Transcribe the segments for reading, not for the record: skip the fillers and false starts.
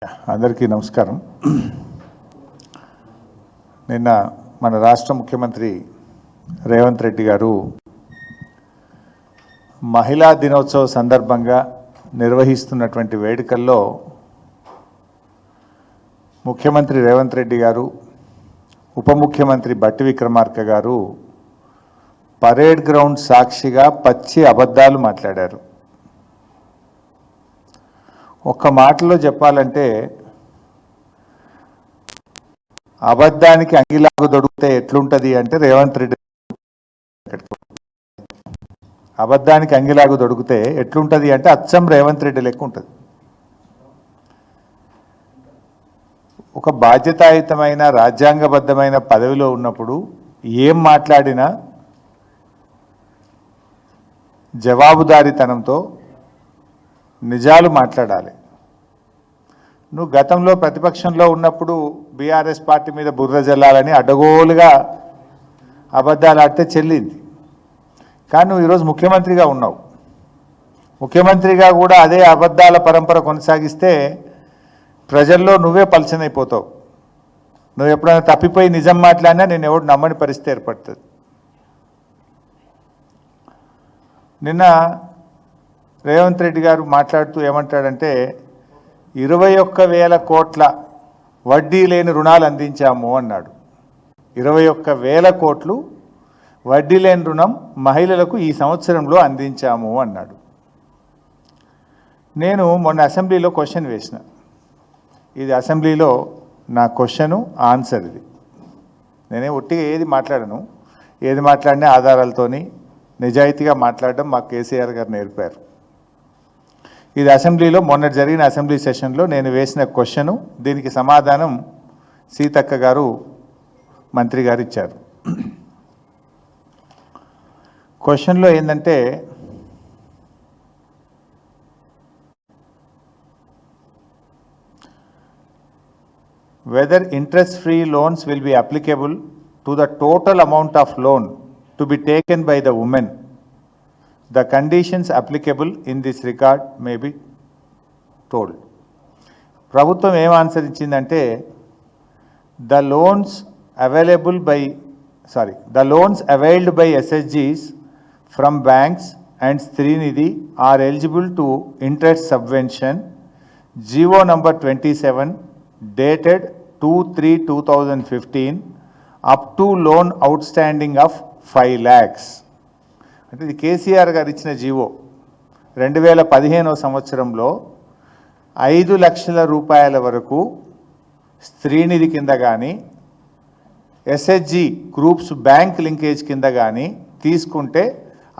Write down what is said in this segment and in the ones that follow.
అందరికీ నమస్కారం. నిన్న మన రాష్ట్ర ముఖ్యమంత్రి రేవంత్ రెడ్డి గారు మహిళా దినోత్సవ సందర్భంగా నిర్వహిస్తున్నటువంటి వేడుకల్లో ముఖ్యమంత్రి రేవంత్ రెడ్డి గారు, ఉప ముఖ్యమంత్రి బట్టి విక్రమార్క గారు పరేడ్ గ్రౌండ్ సాక్షిగా పచ్చి అబద్ధాలు మాట్లాడారు. ఒక్క మాటలో చెప్పాలంటే అబద్ధానికి అంగిలాగు దొడికితే ఎట్లుంటుంది అంటే రేవంత్ రెడ్డి అబద్ధానికి అంగిలాగు దొడికితే ఎట్లుంటుంది అంటే అచ్చం రేవంత్ రెడ్డి లెక్క ఉంటుంది. ఒక బాధ్యతాయుతమైన రాజ్యాంగబద్ధమైన పదవిలో ఉన్నప్పుడు ఏం మాట్లాడినా జవాబుదారీతనంతో నిజాలు మాట్లాడాలి. నువ్వు గతంలో ప్రతిపక్షంలో ఉన్నప్పుడు బీఆర్ఎస్ పార్టీ మీద బుర్ర జల్లాలని అడ్డగోలుగా అబద్ధాలు ఆడితే చెల్లింది. కానీ నువ్వు ఈరోజు ముఖ్యమంత్రిగా ఉన్నావు. ముఖ్యమంత్రిగా కూడా అదే అబద్ధాల పరంపర కొనసాగిస్తే ప్రజల్లో నువ్వే పలచనైపోతావు. నువ్వు ఎప్పుడైనా తప్పిపోయి నిజం మాట్లాడినా నేను ఎవడు నమ్మని పరిస్థితి ఏర్పడుతుంది. నిన్న రేవంత్ రెడ్డి గారు మాట్లాడుతూ ఏమంటాడంటే 21,000 కోట్ల వడ్డీ లేని రుణాలు అందించాము అన్నాడు. 21,000 కోట్లు వడ్డీ లేని రుణం మహిళలకు ఈ సంవత్సరంలో అందించాము అన్నాడు. నేను మొన్న అసెంబ్లీలో క్వశ్చన్ వేసిన, ఇది అసెంబ్లీలో నా క్వశ్చను ఆన్సర్. ఇది నేనే ఒట్టిగా ఏది మాట్లాడను, ఏది మాట్లాడినా ఆధారాలతోని నిజాయితీగా మాట్లాడడం మాకు కేసీఆర్ గారు నేర్పారు. ఇది అసెంబ్లీలో మొన్న జరిగిన అసెంబ్లీ సెషన్లో నేను వేసిన క్వశ్చను, దీనికి సమాధానం సీతక్క గారు మంత్రి గారు ఇచ్చారు. క్వశ్చన్లో ఏంటంటే whether interest-free loans will be applicable to the total amount of loan to be taken by the women. The conditions applicable in this regard may be told. ప్రభుత్వం ఏం ఆన్సర్ ఇచ్చిందంటే the loans availed by SHGs from banks and Srinidhi are eligible to interest subvention. GO number 27 dated 2/3/2015 up to loan outstanding of 5 lakhs. అంటే ఇది కేసీఆర్ గారు ఇచ్చిన GO 2015వ సంవత్సరంలో 5 లక్షల రూపాయల వరకు స్త్రీనిధి కింద కానీ ఎస్హెచ్జి గ్రూప్స్ బ్యాంక్ లింకేజ్ కింద కానీ తీసుకుంటే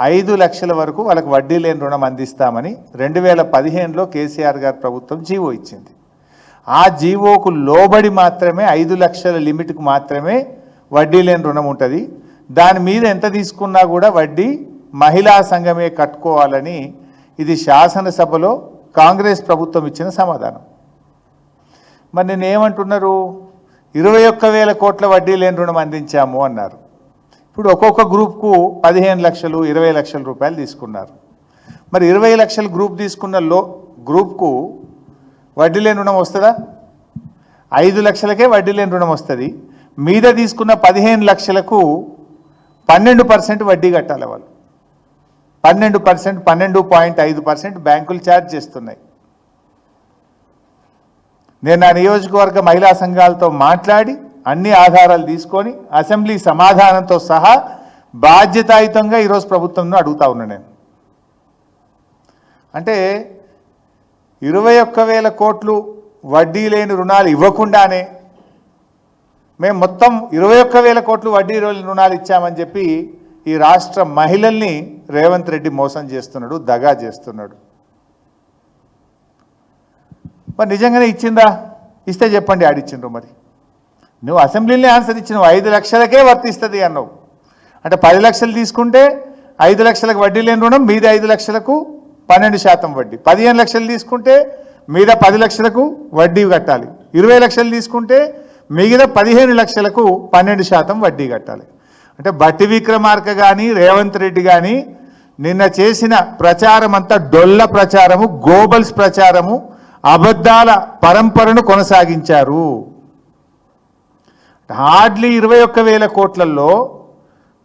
5 లక్షల వరకు వాళ్ళకి వడ్డీ లేని రుణం అందిస్తామని 2015లో కేసీఆర్ గారు ప్రభుత్వం జీవో ఇచ్చింది. ఆ జీవోకు లోబడి మాత్రమే 5 లక్షల లిమిట్కు మాత్రమే వడ్డీ లేని రుణం ఉంటుంది. దాని మీద ఎంత తీసుకున్నా కూడా వడ్డీ మహిళా సంఘమే కట్టుకోవాలని ఇది శాసనసభలో కాంగ్రెస్ ప్రభుత్వం ఇచ్చిన సమాధానం. మరి నేను ఏమంటున్నారు, 21,000 కోట్ల వడ్డీ లేని రుణం అందించాము అన్నారు. ఇప్పుడు ఒక్కొక్క గ్రూప్కు 15 లక్షలు 20 లక్షల రూపాయలు తీసుకున్నారు. మరి 20 లక్షల గ్రూప్ తీసుకున్న గ్రూప్కు వడ్డీ లేని రుణం వస్తుందా? 5 లక్షలకే వడ్డీ లేని రుణం వస్తుంది. మీద తీసుకున్న 15 లక్షలకు 12% వడ్డీ కట్టాలి. వాళ్ళు 12%, 12.5% బ్యాంకులు ఛార్జ్ చేస్తున్నాయి. నేను నా నియోజకవర్గ మహిళా సంఘాలతో మాట్లాడి అన్ని ఆధారాలు తీసుకొని అసెంబ్లీ సమాధానంతో సహా బాధ్యతాయుతంగా ఈరోజు ప్రభుత్వంను అడుగుతా ఉన్నాను నేను. అంటే 21,000 కోట్లు వడ్డీ లేని రుణాలు ఇవ్వకుండానే మేము మొత్తం 21,000 కోట్లు వడ్డీ లేని రుణాలు ఇచ్చామని చెప్పి ఈ రాష్ట్ర మహిళల్ని రేవంత్ రెడ్డి మోసం చేస్తున్నాడు, దగా చేస్తున్నాడు. మరి నిజంగానే ఇచ్చిందా? ఇస్తే చెప్పండి ఆడిచ్చిండ్రు. మరి నువ్వు అసెంబ్లీలో ఆన్సర్ ఇచ్చినావు, 5 లక్షలకే వర్తిస్తుంది అన్నావు. అంటే 10 లక్షలు తీసుకుంటే 5 లక్షలకు వడ్డీ లేని రుణం, మీద 5 లక్షలకు 12% వడ్డీ. 15 లక్షలు తీసుకుంటే మీద 10 లక్షలకు వడ్డీ కట్టాలి. 20 లక్షలు తీసుకుంటే మిగతా 15 లక్షలకు 12% వడ్డీ కట్టాలి. అంటే బట్టి విక్రమార్క కానీ రేవంత్ రెడ్డి కానీ నిన్న చేసిన ప్రచారం అంతా డొల్ల ప్రచారము, గోబల్స్ ప్రచారము, అబద్ధాల పరంపరను కొనసాగించారు. హార్డ్లీ 21,000 కోట్లలో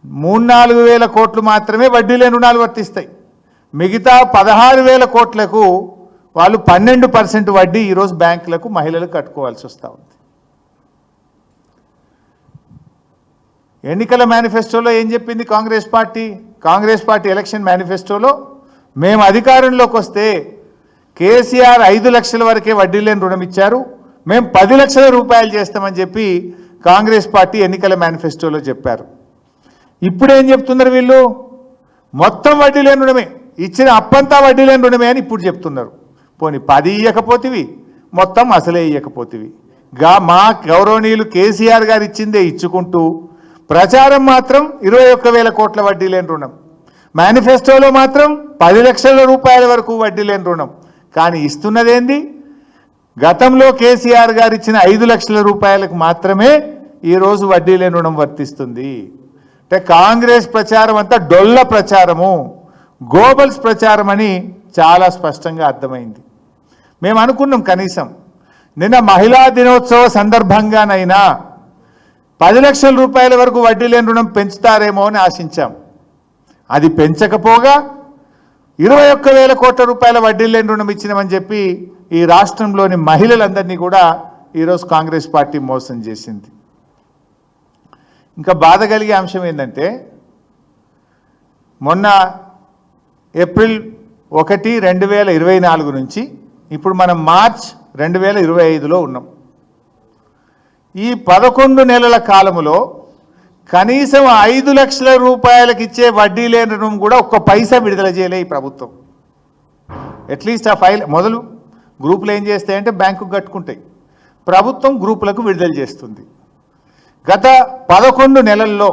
3-4 వేల కోట్లు మాత్రమే వడ్డీ లేని రుణాలు వర్తిస్తాయి. మిగతా 16,000 కోట్లకు వాళ్ళు 12% వడ్డీ ఈరోజు బ్యాంకులకు మహిళలకు కట్టుకోవాల్సి వస్తూ ఉంది. ఎన్నికల మేనిఫెస్టోలో ఏం చెప్పింది కాంగ్రెస్ పార్టీ ఎలక్షన్ మేనిఫెస్టోలో మేము అధికారంలోకి వస్తే కేసీఆర్ 5 లక్షల వరకే వడ్డీ లేని రుణం ఇచ్చారు, మేము 10 లక్షల రూపాయలు చేస్తామని చెప్పి కాంగ్రెస్ పార్టీ ఎన్నికల మేనిఫెస్టోలో చెప్పారు. ఇప్పుడు ఏం చెప్తున్నారు వీళ్ళు? మొత్తం వడ్డీ లేని రుణమే, ఇచ్చిన అప్పంతా వడ్డీ లేని రుణమే అని ఇప్పుడు చెప్తున్నారు. పోనీ 10 ఇయ్యకపోతివి, మొత్తం అసలే ఇయ్యకపోతివి. మా గౌరవనీయులు కేసీఆర్ గారు ఇచ్చిందే ఇచ్చుకుంటూ ప్రచారం మాత్రం 21,000 కోట్ల వడ్డీ లేని రుణం, మేనిఫెస్టోలో మాత్రం 10 లక్షల రూపాయల వరకు వడ్డీ లేని రుణం. కానీ ఇస్తున్నదేంది? గతంలో కేసీఆర్ గారు ఇచ్చిన 5 లక్షల రూపాయలకు మాత్రమే ఈరోజు వడ్డీ లేని రుణం వర్తిస్తుంది. అంటే కాంగ్రెస్ ప్రచారం అంతా డొల్ల ప్రచారము, గోబల్స్ ప్రచారం అని చాలా స్పష్టంగా అర్థమైంది. మేము అనుకున్నాం కనీసం నిన్న మహిళా దినోత్సవ సందర్భంగానైనా 10 లక్షల రూపాయల వరకు వడ్డీ లేని రుణం పెంచుతారేమో అని ఆశించాం. అది పెంచకపోగా 21,000 కోట్ల రూపాయల వడ్డీ లేని రుణం ఇచ్చినామని చెప్పి ఈ రాష్ట్రంలోని మహిళలందరినీ కూడా ఈరోజు కాంగ్రెస్ పార్టీ మోసం చేసింది. ఇంకా బాధ కలిగే అంశం ఏంటంటే మొన్న ఏప్రిల్ 1, 2024 నుంచి ఇప్పుడు మనం మార్చ్ 2025లో ఉన్నాం. ఈ 11 నెలల కాలములో కనీసం 5 లక్షల రూపాయలకి ఇచ్చే వడ్డీ లేని రుణం కూడా ఒక్క పైసా విడుదల చేయలే ఈ ప్రభుత్వం. అట్లీస్ట్ ఆ ఫైల్ మొదలు గ్రూపులు ఏం చేస్తాయంటే బ్యాంకుకు కట్టుకుంటాయి, ప్రభుత్వం గ్రూపులకు విడుదల చేస్తుంది. గత 11 నెలల్లో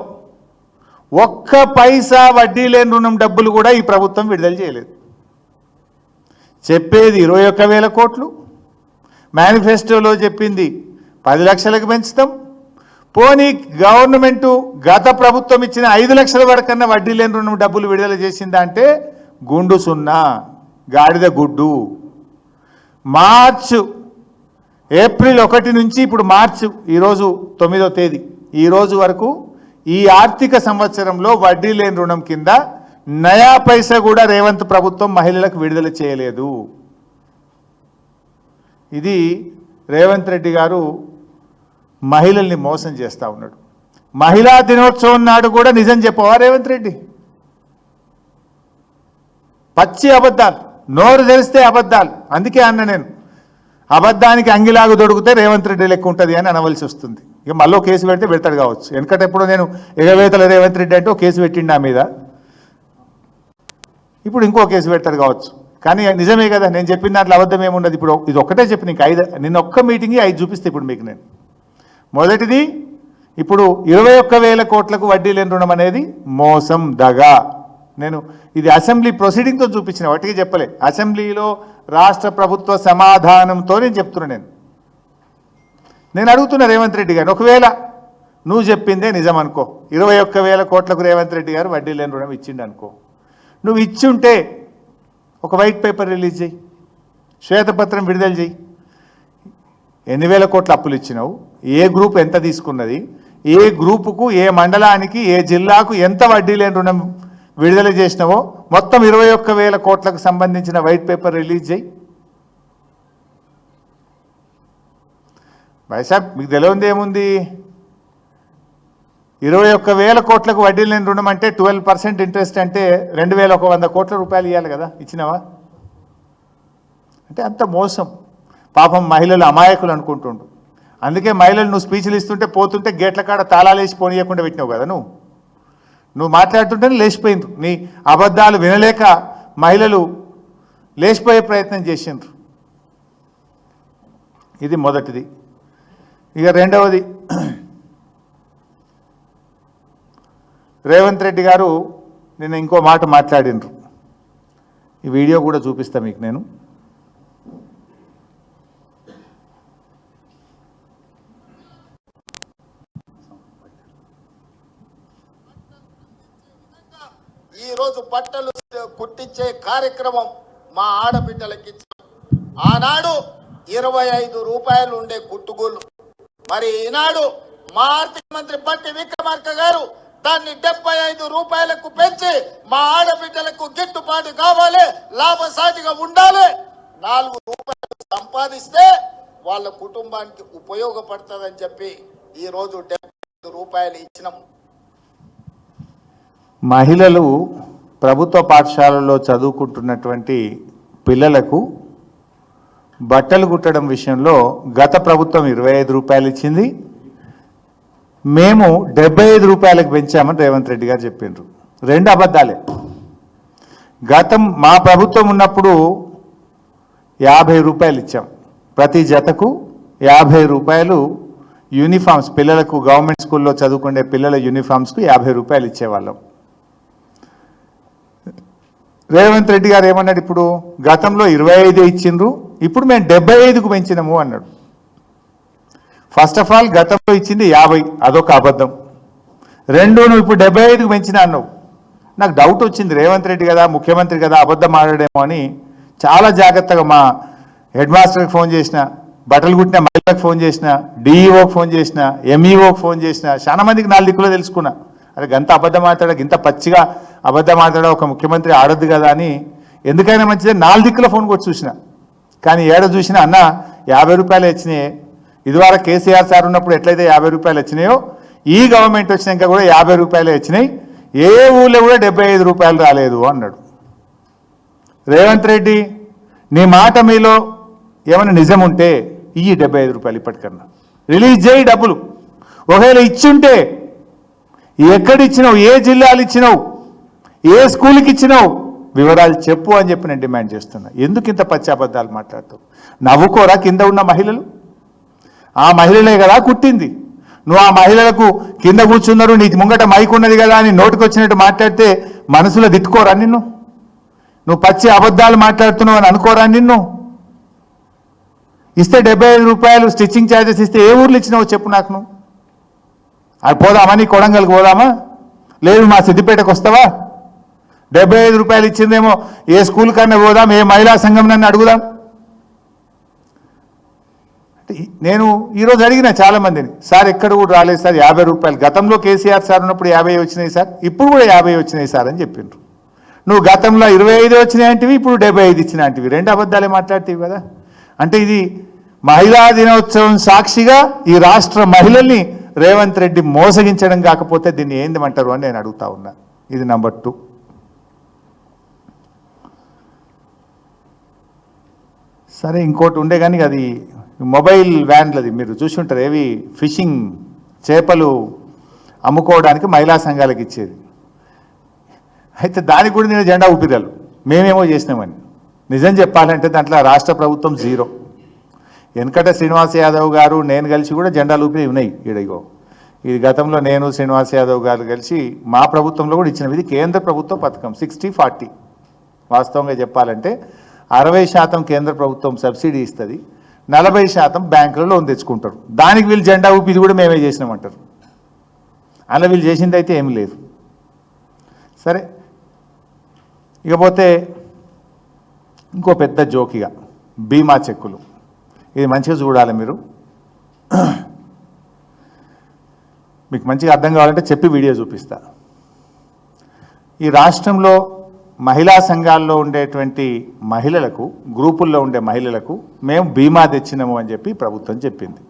ఒక్క పైసా వడ్డీ లేని రుణం డబ్బులు కూడా ఈ ప్రభుత్వం విడుదల చేయలేదు. చెప్పేది 21,000 కోట్లు, మేనిఫెస్టోలో చెప్పింది 10 లక్షలకు పెంచుతాం. పోనీ గవర్నమెంటు గత ప్రభుత్వం ఇచ్చిన 5 లక్షల వరకన్నా వడ్డీ లేని రుణం డబ్బులు విడుదల చేసిందా అంటే గుండు సున్నా, గాడిద గుడ్డు. ఏప్రిల్ 1 నుంచి ఇప్పుడు మార్చి ఈరోజు 9వ తేదీ ఈ రోజు వరకు ఈ ఆర్థిక సంవత్సరంలో వడ్డీ లేని రుణం కింద నయా పైసా కూడా రేవంత్ ప్రభుత్వం మహిళలకు విడుదల చేయలేదు. ఇది రేవంత్ రెడ్డి గారు మహిళల్ని మోసం చేస్తూ ఉన్నాడు. మహిళా దినోత్సవం నాడు కూడా నిజం చెప్పవా రేవంత్ రెడ్డి? పచ్చి అబద్ధాలు, నోరు తెరిస్తే అబద్ధాలు. అందుకే అన్న నేను అబద్ధానికి అంగిలాగు దొడిగితే రేవంత్ రెడ్డి లెక్క ఉంటుంది అని అనవలసి వస్తుంది. ఇక మళ్ళీ కేసు పెడితే పెడతాడు కావచ్చు. వెనకటెప్పుడు నేను ఎగవేతల రేవంత్ రెడ్డి అంటే కేసు పెట్టిండు నా మీద, ఇప్పుడు ఇంకో కేసు పెడతాడు కావచ్చు. కానీ నిజమే కదా, నేను చెప్పిన దాంట్లో అబద్ధం ఏముండదు. ఇప్పుడు ఇది ఒక్కటే చెప్పిన, ఇంకా 5 నిన్న ఒక్క మీటింగ్ 5 చూపిస్తే ఇప్పుడు మీకు నేను. మొదటిది ఇప్పుడు 21,000 కోట్లకు వడ్డీ లేని రుణం అనేది మోసం, దగా. నేను ఇది అసెంబ్లీ ప్రొసీడింగ్తో చూపించిన, వాటికి చెప్పలే. అసెంబ్లీలో రాష్ట్ర ప్రభుత్వ సమాధానంతో నేను చెప్తున్నా. నేను అడుగుతున్నా రేవంత్ రెడ్డి గారు, ఒకవేళ నువ్వు చెప్పిందే నిజం అనుకో, 21,000 కోట్లకు రేవంత్ రెడ్డి గారు వడ్డీ లేని రుణం ఇచ్చిండు అనుకో, నువ్వు ఇచ్చుంటే ఒక వైట్ పేపర్ రిలీజ్ చేయి, శ్వేతపత్రం విడుదల చేయి. ఎన్ని వేల కోట్ల అప్పులు ఇచ్చినావు, ఏ గ్రూప్ ఎంత తీసుకున్నది, ఏ గ్రూపుకు, ఏ మండలానికి, ఏ జిల్లాకు ఎంత వడ్డీ లేని రుణం విడుదల చేసినావో మొత్తం 21,000 కోట్లకు సంబంధించిన వైట్ పేపర్ రిలీజ్ చేయి. వైసాబ్ మీకు తెలియంది ఏముంది? 21,000 కోట్లకు వడ్డీ లేని రుణం అంటే 12% ఇంట్రెస్ట్ అంటే 2,100 కోట్ల రూపాయలు ఇవ్వాలి కదా, ఇచ్చినావా? అంటే అంత మోసం. పాపం మహిళలు అమాయకులు అనుకుంటుండు. అందుకే మహిళలు నువ్వు స్పీచ్లు ఇస్తుంటే పోతుంటే గేట్ల కాడ తాళాలు వేసి పోనీయకుండా పెట్టినావు కదా. నువ్వు మాట్లాడుతుంటేనే లేచిపోయిండ్రు. నీ అబద్ధాలు వినలేక మహిళలు లేచిపోయే ప్రయత్నం చేసిండ్రు. ఇది మొదటిది. ఇక రెండవది, రేవంత్ రెడ్డి గారు నిన్న ఇంకో మాట మాట్లాడినరు. ఈ వీడియో కూడా చూపిస్తా మీకు నేను. ఈరోజు బట్టలు కుట్టించే కార్యక్రమం మా ఆడబిడ్డలకి ఆనాడు 25 రూపాయలు ఉండే కుట్టుగోలు, మరి ఈనాడు మా ఆర్థిక మంత్రి బట్టి విక్రమార్క గారు దాన్ని 75 రూపాయలకు పెంచి మా ఆడబిడ్డలకు గిట్టుబాటు కావాలి, లాభసాటిగా ఉండాలి, 4 రూపాయలు సంపాదిస్తే వాళ్ళ కుటుంబానికి ఉపయోగపడుతుందని చెప్పి ఈరోజు 75 రూపాయలు ఇచ్చినాం. మహిళలు ప్రభుత్వ పాఠశాలల్లో చదువుకుంటున్నటువంటి పిల్లలకు బట్టలు కుట్టడం విషయంలో గత ప్రభుత్వం 25 రూపాయలు ఇచ్చింది, మేము 75 రూపాయలకు పెంచామని రేవంత్ రెడ్డి గారు చెప్పిండ్రు. రెండు అబద్ధాలే. మా ప్రభుత్వం ఉన్నప్పుడు 50 రూపాయలు ఇచ్చాం, ప్రతి జతకు 50 రూపాయలు యూనిఫామ్స్, పిల్లలకు గవర్నమెంట్ స్కూల్లో చదువుకునే పిల్లల యూనిఫామ్స్కు 50 రూపాయలు ఇచ్చేవాళ్ళం. రేవంత్ రెడ్డి గారు ఏమన్నాడు, ఇప్పుడు గతంలో 25 ఇచ్చిండ్రు, ఇప్పుడు మేము 75కు పెంచినాము అన్నాడు. ఫస్ట్ ఆఫ్ ఆల్ గతంలో ఇచ్చింది 50, అదొక అబద్ధం. రెండు, నువ్వు ఇప్పుడు 75కు పెంచినా అన్నావు. నాకు డౌట్ వచ్చింది, రేవంత్ రెడ్డి కదా ముఖ్యమంత్రి కదా అబద్ధం ఆడాడేమో అని చాలా జాగ్రత్తగా మా హెడ్ మాస్టర్కి ఫోన్ చేసిన, బట్టలు కుట్టిన మహిళలకు ఫోన్ చేసిన, డిఈఓకి ఫోన్ చేసిన, ఎంఈఓకి ఫోన్ చేసిన, చాలా మందికి 4 దిక్కులో తెలుసుకున్నా. అరే గంత అబద్ధం ఆడతాడా, ఇంత పచ్చిగా అబద్ధం ఆడతాడా ఒక ముఖ్యమంత్రి, ఆడద్దు కదా అని. ఎందుకైనా మంచిదే 4 దిక్కుల ఫోన్ కొట్టి చూసిన, కానీ ఏడ చూసినా అన్న 50 రూపాయలు వచ్చినాయి, ఇదివరకు కేసీఆర్ సార్ ఉన్నప్పుడు ఎట్లయితే 50 రూపాయలు వచ్చినాయో ఈ గవర్నమెంట్ వచ్చినాక కూడా 50 రూపాయలే వచ్చినాయి, ఏ ఊళ్ళో కూడా 75 రూపాయలు రాలేదు అన్నాడు. రేవంత్ రెడ్డి, నీ మాట మీలో ఏమైనా నిజం ఉంటే ఈ 75 రూపాయలు ఇప్పటికన్నా రిలీజ్ చేయి డబ్బులు. ఒకవేళ ఇచ్చుంటే ఎక్కడిచ్చినావు, ఏ జిల్లాలు ఇచ్చినావు, ఏ స్కూల్కి ఇచ్చినావు, వివరాలు చెప్పు అని చెప్పి నేను డిమాండ్ చేస్తున్నా. ఎందుకు ఇంత పచ్చి అబద్ధాలు మాట్లాడుతావు? నవ్వుకోరా కింద ఉన్న మహిళలు? ఆ మహిళలే కదా కుట్టింది. నువ్వు ఆ మహిళలకు కింద కూర్చున్నారు, నీ ముంగట మైక్ ఉన్నది కదా అని నోటికి వచ్చినట్టు మాట్లాడితే మనసులో తిట్టుకోరా నిన్ను? నువ్వు పచ్చి అబద్ధాలు మాట్లాడుతున్నావు అని అనుకోరా నిన్ను? ఇస్తే 75 రూపాయలు స్టిచ్చింగ్ ఛార్జెస్ ఇస్తే ఏ ఊర్లు ఇచ్చినావో చెప్పు నాకు. నువ్వు అది పోదామా, నీ కొడంగల్కి పోదామా, లేదు మా సిద్దిపేటకు వస్తావా? 75 రూపాయలు ఇచ్చిందేమో ఏ స్కూల్ కన్నా పోదాం, ఏ మహిళా సంఘం నన్ను అడుగుదాం. నేను ఈరోజు అడిగిన చాలా మందిని, సార్ ఎక్కడ కూడా రాలేదు సార్ 50 రూపాయలు, గతంలో కేసీఆర్ సార్ ఉన్నప్పుడు 50 వచ్చినాయి సార్, ఇప్పుడు కూడా 50 వచ్చినాయి సార్ అని చెప్పిండ్రు. నువ్వు గతంలో 25 వచ్చినాయంటివి, ఇప్పుడు 75 ఇచ్చినాంటివి, రెండు అబద్ధాలే మాట్లాడుతీవి కదా. అంటే ఇది మహిళా దినోత్సవం సాక్షిగా ఈ రాష్ట్ర మహిళల్ని రేవంత్ రెడ్డి మోసగించడం కాకపోతే దీన్ని ఏందమంటారు అని నేను అడుగుతా ఉన్నా. ఇది నెంబర్ 2. సరే ఇంకోటి ఉండే కానీ అది మొబైల్ వ్యాన్లది మీరు చూసి ఉంటారు, ఏవి ఫిషింగ్ చేపలు అమ్ముకోవడానికి మహిళా సంఘాలకు ఇచ్చేది. అయితే దానికి కూడా నేను జెండా ఊపిరాలు మేమేమో చేసినామని. నిజం చెప్పాలంటే దాంట్లో రాష్ట్ర ప్రభుత్వం 0. వెనకట శ్రీనివాస్ యాదవ్ గారు నేను కలిసి కూడా జెండాలు ఊపిరి ఉన్నాయి. ఇడిగో ఇది గతంలో నేను శ్రీనివాస్ యాదవ్ గారు కలిసి మా ప్రభుత్వంలో కూడా ఇచ్చినాం. ఇది కేంద్ర ప్రభుత్వ పథకం 60-40. వాస్తవంగా చెప్పాలంటే 60% కేంద్ర ప్రభుత్వం సబ్సిడీ ఇస్తుంది, 40% బ్యాంకులో లోన్ తెచ్చుకుంటారు. దానికి వీళ్ళు జెండా ఊపిది కూడా మేమే చేసినామంటారు. అలా వీళ్ళు చేసింది అయితే ఏమి లేదు. సరే ఇకపోతే ఇంకో పెద్ద జోకిగా బీమా చెక్కులు. ఇది మంచిగా చూడాలి మీరు, మీకు మంచిగా అర్థం కావాలంటే చెప్పి వీడియో చూపిస్తా. ఈ రాష్ట్రంలో మహిళా సంఘాల్లో ఉండేటువంటి మహిళలకు, గ్రూపుల్లో ఉండే మహిళలకు మేము బీమా తెచ్చినాము అని చెప్పి ప్రభుత్వం చెప్పింది.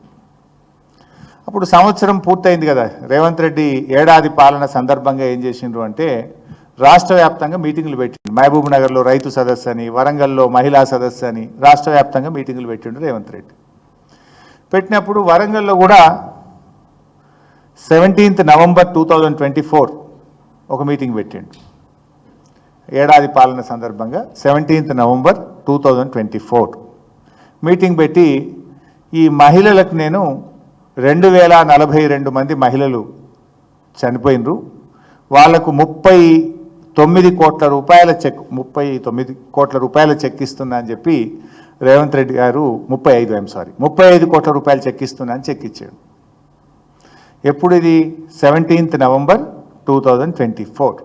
అప్పుడు సంవత్సరం పూర్తయింది కదా, రేవంత్ రెడ్డి ఏడాది పాలన సందర్భంగా ఏం చేసిండ్రు అంటే రాష్ట్ర వ్యాప్తంగా మీటింగులు పెట్టిండు. మహబూబ్ నగర్లో రైతు సదస్సు అని, వరంగల్లో మహిళా సదస్సు అని రాష్ట్ర వ్యాప్తంగా మీటింగులు పెట్టిండు రేవంత్ రెడ్డి. పెట్టినప్పుడు వరంగల్లో కూడా 17th November 2024 ఒక మీటింగ్ పెట్టిండు. ఏడాది పాలన సందర్భంగా 17th November 2024 మీటింగ్ పెట్టి ఈ మహిళలకు నేను 2042 మంది మహిళలు చనిపోయినరు, వాళ్లకు 39 కోట్ల రూపాయల చెక్ 39 కోట్ల రూపాయల చెక్ ఇస్తున్నా అని చెప్పి రేవంత్ రెడ్డి గారు 35 కోట్ల రూపాయలు చెక్ ఇస్తున్నా అని చెక్ ఇచ్చాడు. ఎప్పుడు ఇది 17th November 2024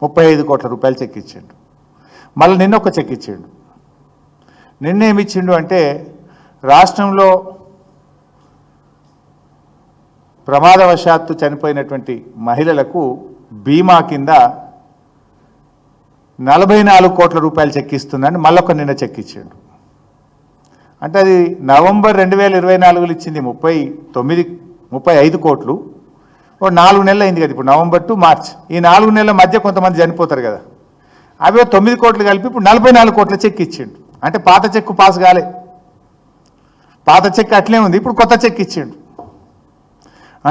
35 కోట్ల రూపాయలు చెక్ ఇచ్చాడు. మళ్ళీ నిన్న ఒక చెక్ ఇచ్చాడు. నిన్నేమి ఇచ్చిండు అంటే రాష్ట్రంలో ప్రమాదవశాత్తు చనిపోయినటువంటి మహిళలకు బీమా కింద 44 కోట్ల రూపాయలు చెక్ ఇస్తుందని మళ్ళొక నిన్న చెక్ ఇచ్చిండు. అంటే అది నవంబర్ 2024లో ఇచ్చింది 35 కోట్లు. ఓ 4 నెలలు అయింది కదా ఇప్పుడు, నవంబర్ టు మార్చ్. ఈ 4 నెలల మధ్య కొంతమంది చనిపోతారు కదా, అవే 9 కోట్లు కలిపి ఇప్పుడు 44 కోట్ల చెక్ ఇచ్చిండు. అంటే పాత చెక్కు పాస్ కాలే, పాత చెక్ అట్లే ఉంది, ఇప్పుడు కొత్త చెక్ ఇచ్చిండు.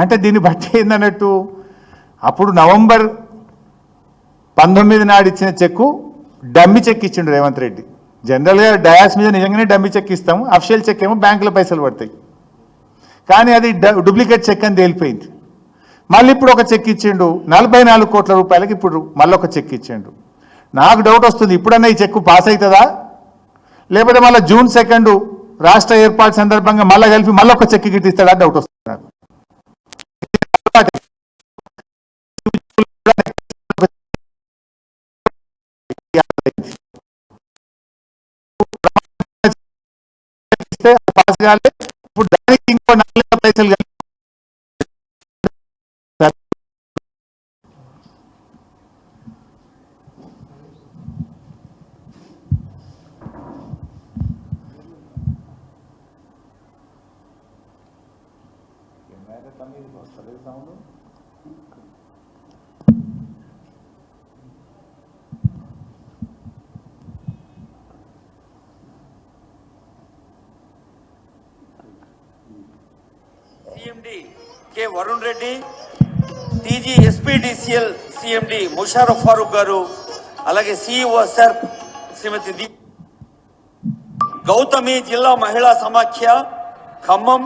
అంటే దీన్ని బట్టి ఏందన్నట్టు, అప్పుడు నవంబర్ 19 నాడు ఇచ్చిన చెక్కు డమ్మి చెక్ ఇచ్చిండు రేవంత్ రెడ్డి. జనరల్గా డయాస్ మీద నిజంగానే డమ్మి చెక్ ఇస్తాము, అఫిషియల్ చెక్ ఏమో బ్యాంకులో పైసలు పడతాయి, కానీ అది డూప్లికేట్ చెక్ అని తేలిపోయింది. మళ్ళీ ఇప్పుడు ఒక చెక్ ఇచ్చిండు 44 కోట్ల రూపాయలకి, ఇప్పుడు మళ్ళీ ఒక చెక్ ఇచ్చిండు. నాకు డౌట్ వస్తుంది, ఇప్పుడన్నా ఈ చెక్కు పాస్ అవుతుందా, లేకపోతే మళ్ళీ జూన్ 2 రాష్ట్ర ఏర్పాటు సందర్భంగా మళ్ళీ కలిపి మళ్ళీ ఒక చెక్ గిట్టిస్తాడా డౌట్ వస్తుంది నాకు. పాస్ కాలే, ఇప్పుడు దానికి ఇంకో 4 పైసలు కలిపి CMD K Varun Reddy, TG SPDCL CMD Musharraf Farooq గారు, అలాగే సిఇఓ సర్ శ్రీమతి గౌతమి జిల్లా మహిళా సమాఖ్య ఖమ్మం,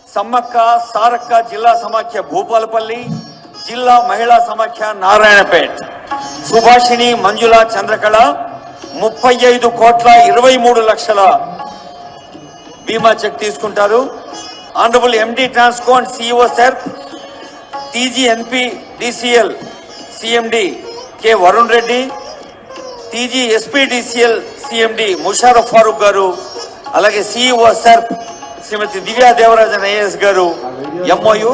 సమ్మక్క సారక్క జిల్లా సమాఖ్య భూపాలపల్లి, జిల్లా మహిళా సమాఖ్య నారాయణపేట్, సుభాషిణి మంజుల చంద్రకళ 35 కోట్ల 23 లక్షల బీమా చెక్ తీసుకుంటారు. Honourable MD Transco and CEO sir TGNP DCL CMD K Varun Reddy, TG SPDCL CMD Musharraf Farooq గారు, అలాగే CEO sir Shrimati Divya Devarajan IAS గారు ఎంఓయు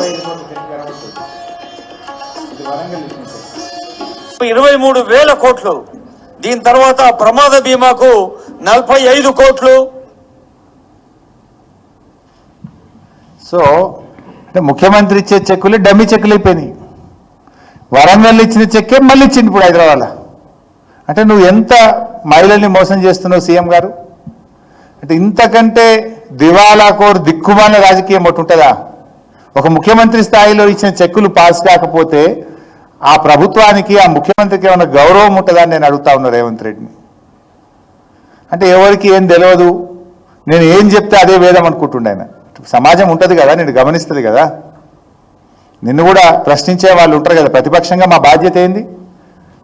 23,000 కోట్లు. దీని తర్వాత ప్రమాద బీమాకు 45 కోట్లు. సో అంటే ముఖ్యమంత్రి ఇచ్చే చెక్కులు డమ్మి చెక్కులు అయిపోయినాయి. వరంగల్ ఇచ్చిన చెక్కే మళ్ళీ ఇచ్చింది ఇప్పుడు హైదరాబాద్లో. అంటే నువ్వు ఎంత మహిళల్ని మోసం చేస్తున్నావు సీఎం గారు? అంటే ఇంతకంటే దివాలాకోరు దిక్కుమాల రాజకీయం ఒకటి ఉంటుందా? ఒక ముఖ్యమంత్రి స్థాయిలో ఇచ్చిన చెక్కులు పాస్ కాకపోతే ఆ ప్రభుత్వానికి, ఆ ముఖ్యమంత్రికి ఏమైనా గౌరవం ఉంటుందా అని నేను అడుగుతా ఉన్నా రేవంత్ రెడ్డిని. అంటే ఎవరికి ఏం తెలియదు, నేను ఏం చెప్తే అదే వేదం అనుకుంటుండే ఆయన. సమాజం ఉంటుంది కదా, నేను గమనిస్తుంది కదా, నిన్ను కూడా ప్రశ్నించే వాళ్ళు ఉంటారు కదా. ప్రతిపక్షంగా మా బాధ్యత ఏంది?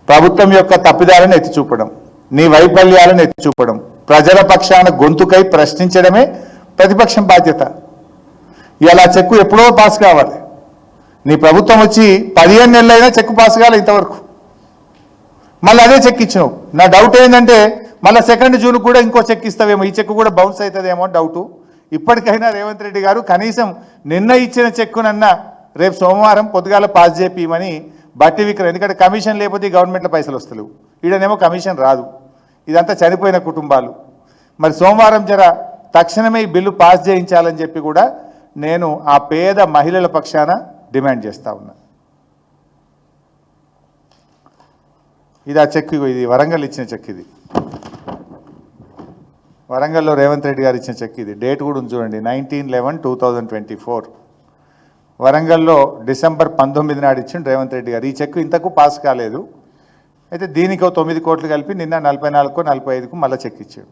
ప్రభుత్వం యొక్క తప్పిదాలను ఎత్తి చూపడం, నీ వైఫల్యాలను ఎత్తి చూపడం, ప్రజల పక్షాన గొంతుకై ప్రశ్నించడమే ప్రతిపక్షం బాధ్యత. ఇలా చెక్కు ఎప్పుడో పాస్ కావాలి. నీ ప్రభుత్వం వచ్చి 15 నెలలైనా చెక్కు పాస్ కావాలి ఇంతవరకు. మళ్ళీ అదే చెక్ ఇచ్చినావు. నా డౌట్ ఏంటంటే మళ్ళీ 2 జూన్ కూడా ఇంకో చెక్ ఇస్తావేమో, ఈ చెక్కు కూడా బౌన్స్ అవుతుందేమో డౌటు. ఇప్పటికైనా రేవంత్ రెడ్డి గారు కనీసం నిన్న ఇచ్చిన చెక్కునన్నా రేపు సోమవారం పొద్దుగాల పాస్ చేపిమని బట్టి విక్రమ్, ఎందుకంటే కమిషన్ లేకపోతే గవర్నమెంట్లో పైసలు వస్తలేవు, ఈడనేమో కమిషన్ రాదు. ఇదంతా చనిపోయిన కుటుంబాలు. మరి సోమవారం తక్షణమే ఈ బిల్లు పాస్ చేయించాలని చెప్పి కూడా నేను ఆ పేద మహిళల పక్షాన డిమాండ్ చేస్తా ఉన్నా. ఇది ఆ చెక్, ఇది వరంగల్ ఇచ్చిన చెక్. ఇది వరంగల్లో రేవంత్ రెడ్డి గారు ఇచ్చిన చెక్. ఇది డేట్ కూడా ఉంది చూడండి, 19/11/2024. వరంగల్లో డిసెంబర్ 19 నాడు ఇచ్చిండు రేవంత్ రెడ్డి గారు. ఈ చెక్ ఇంతకు పాస్ కాలేదు. అయితే దీనికి 9 కోట్లు కలిపి నిన్న 44కో 45కో మళ్ళీ చెక్ ఇచ్చాడు.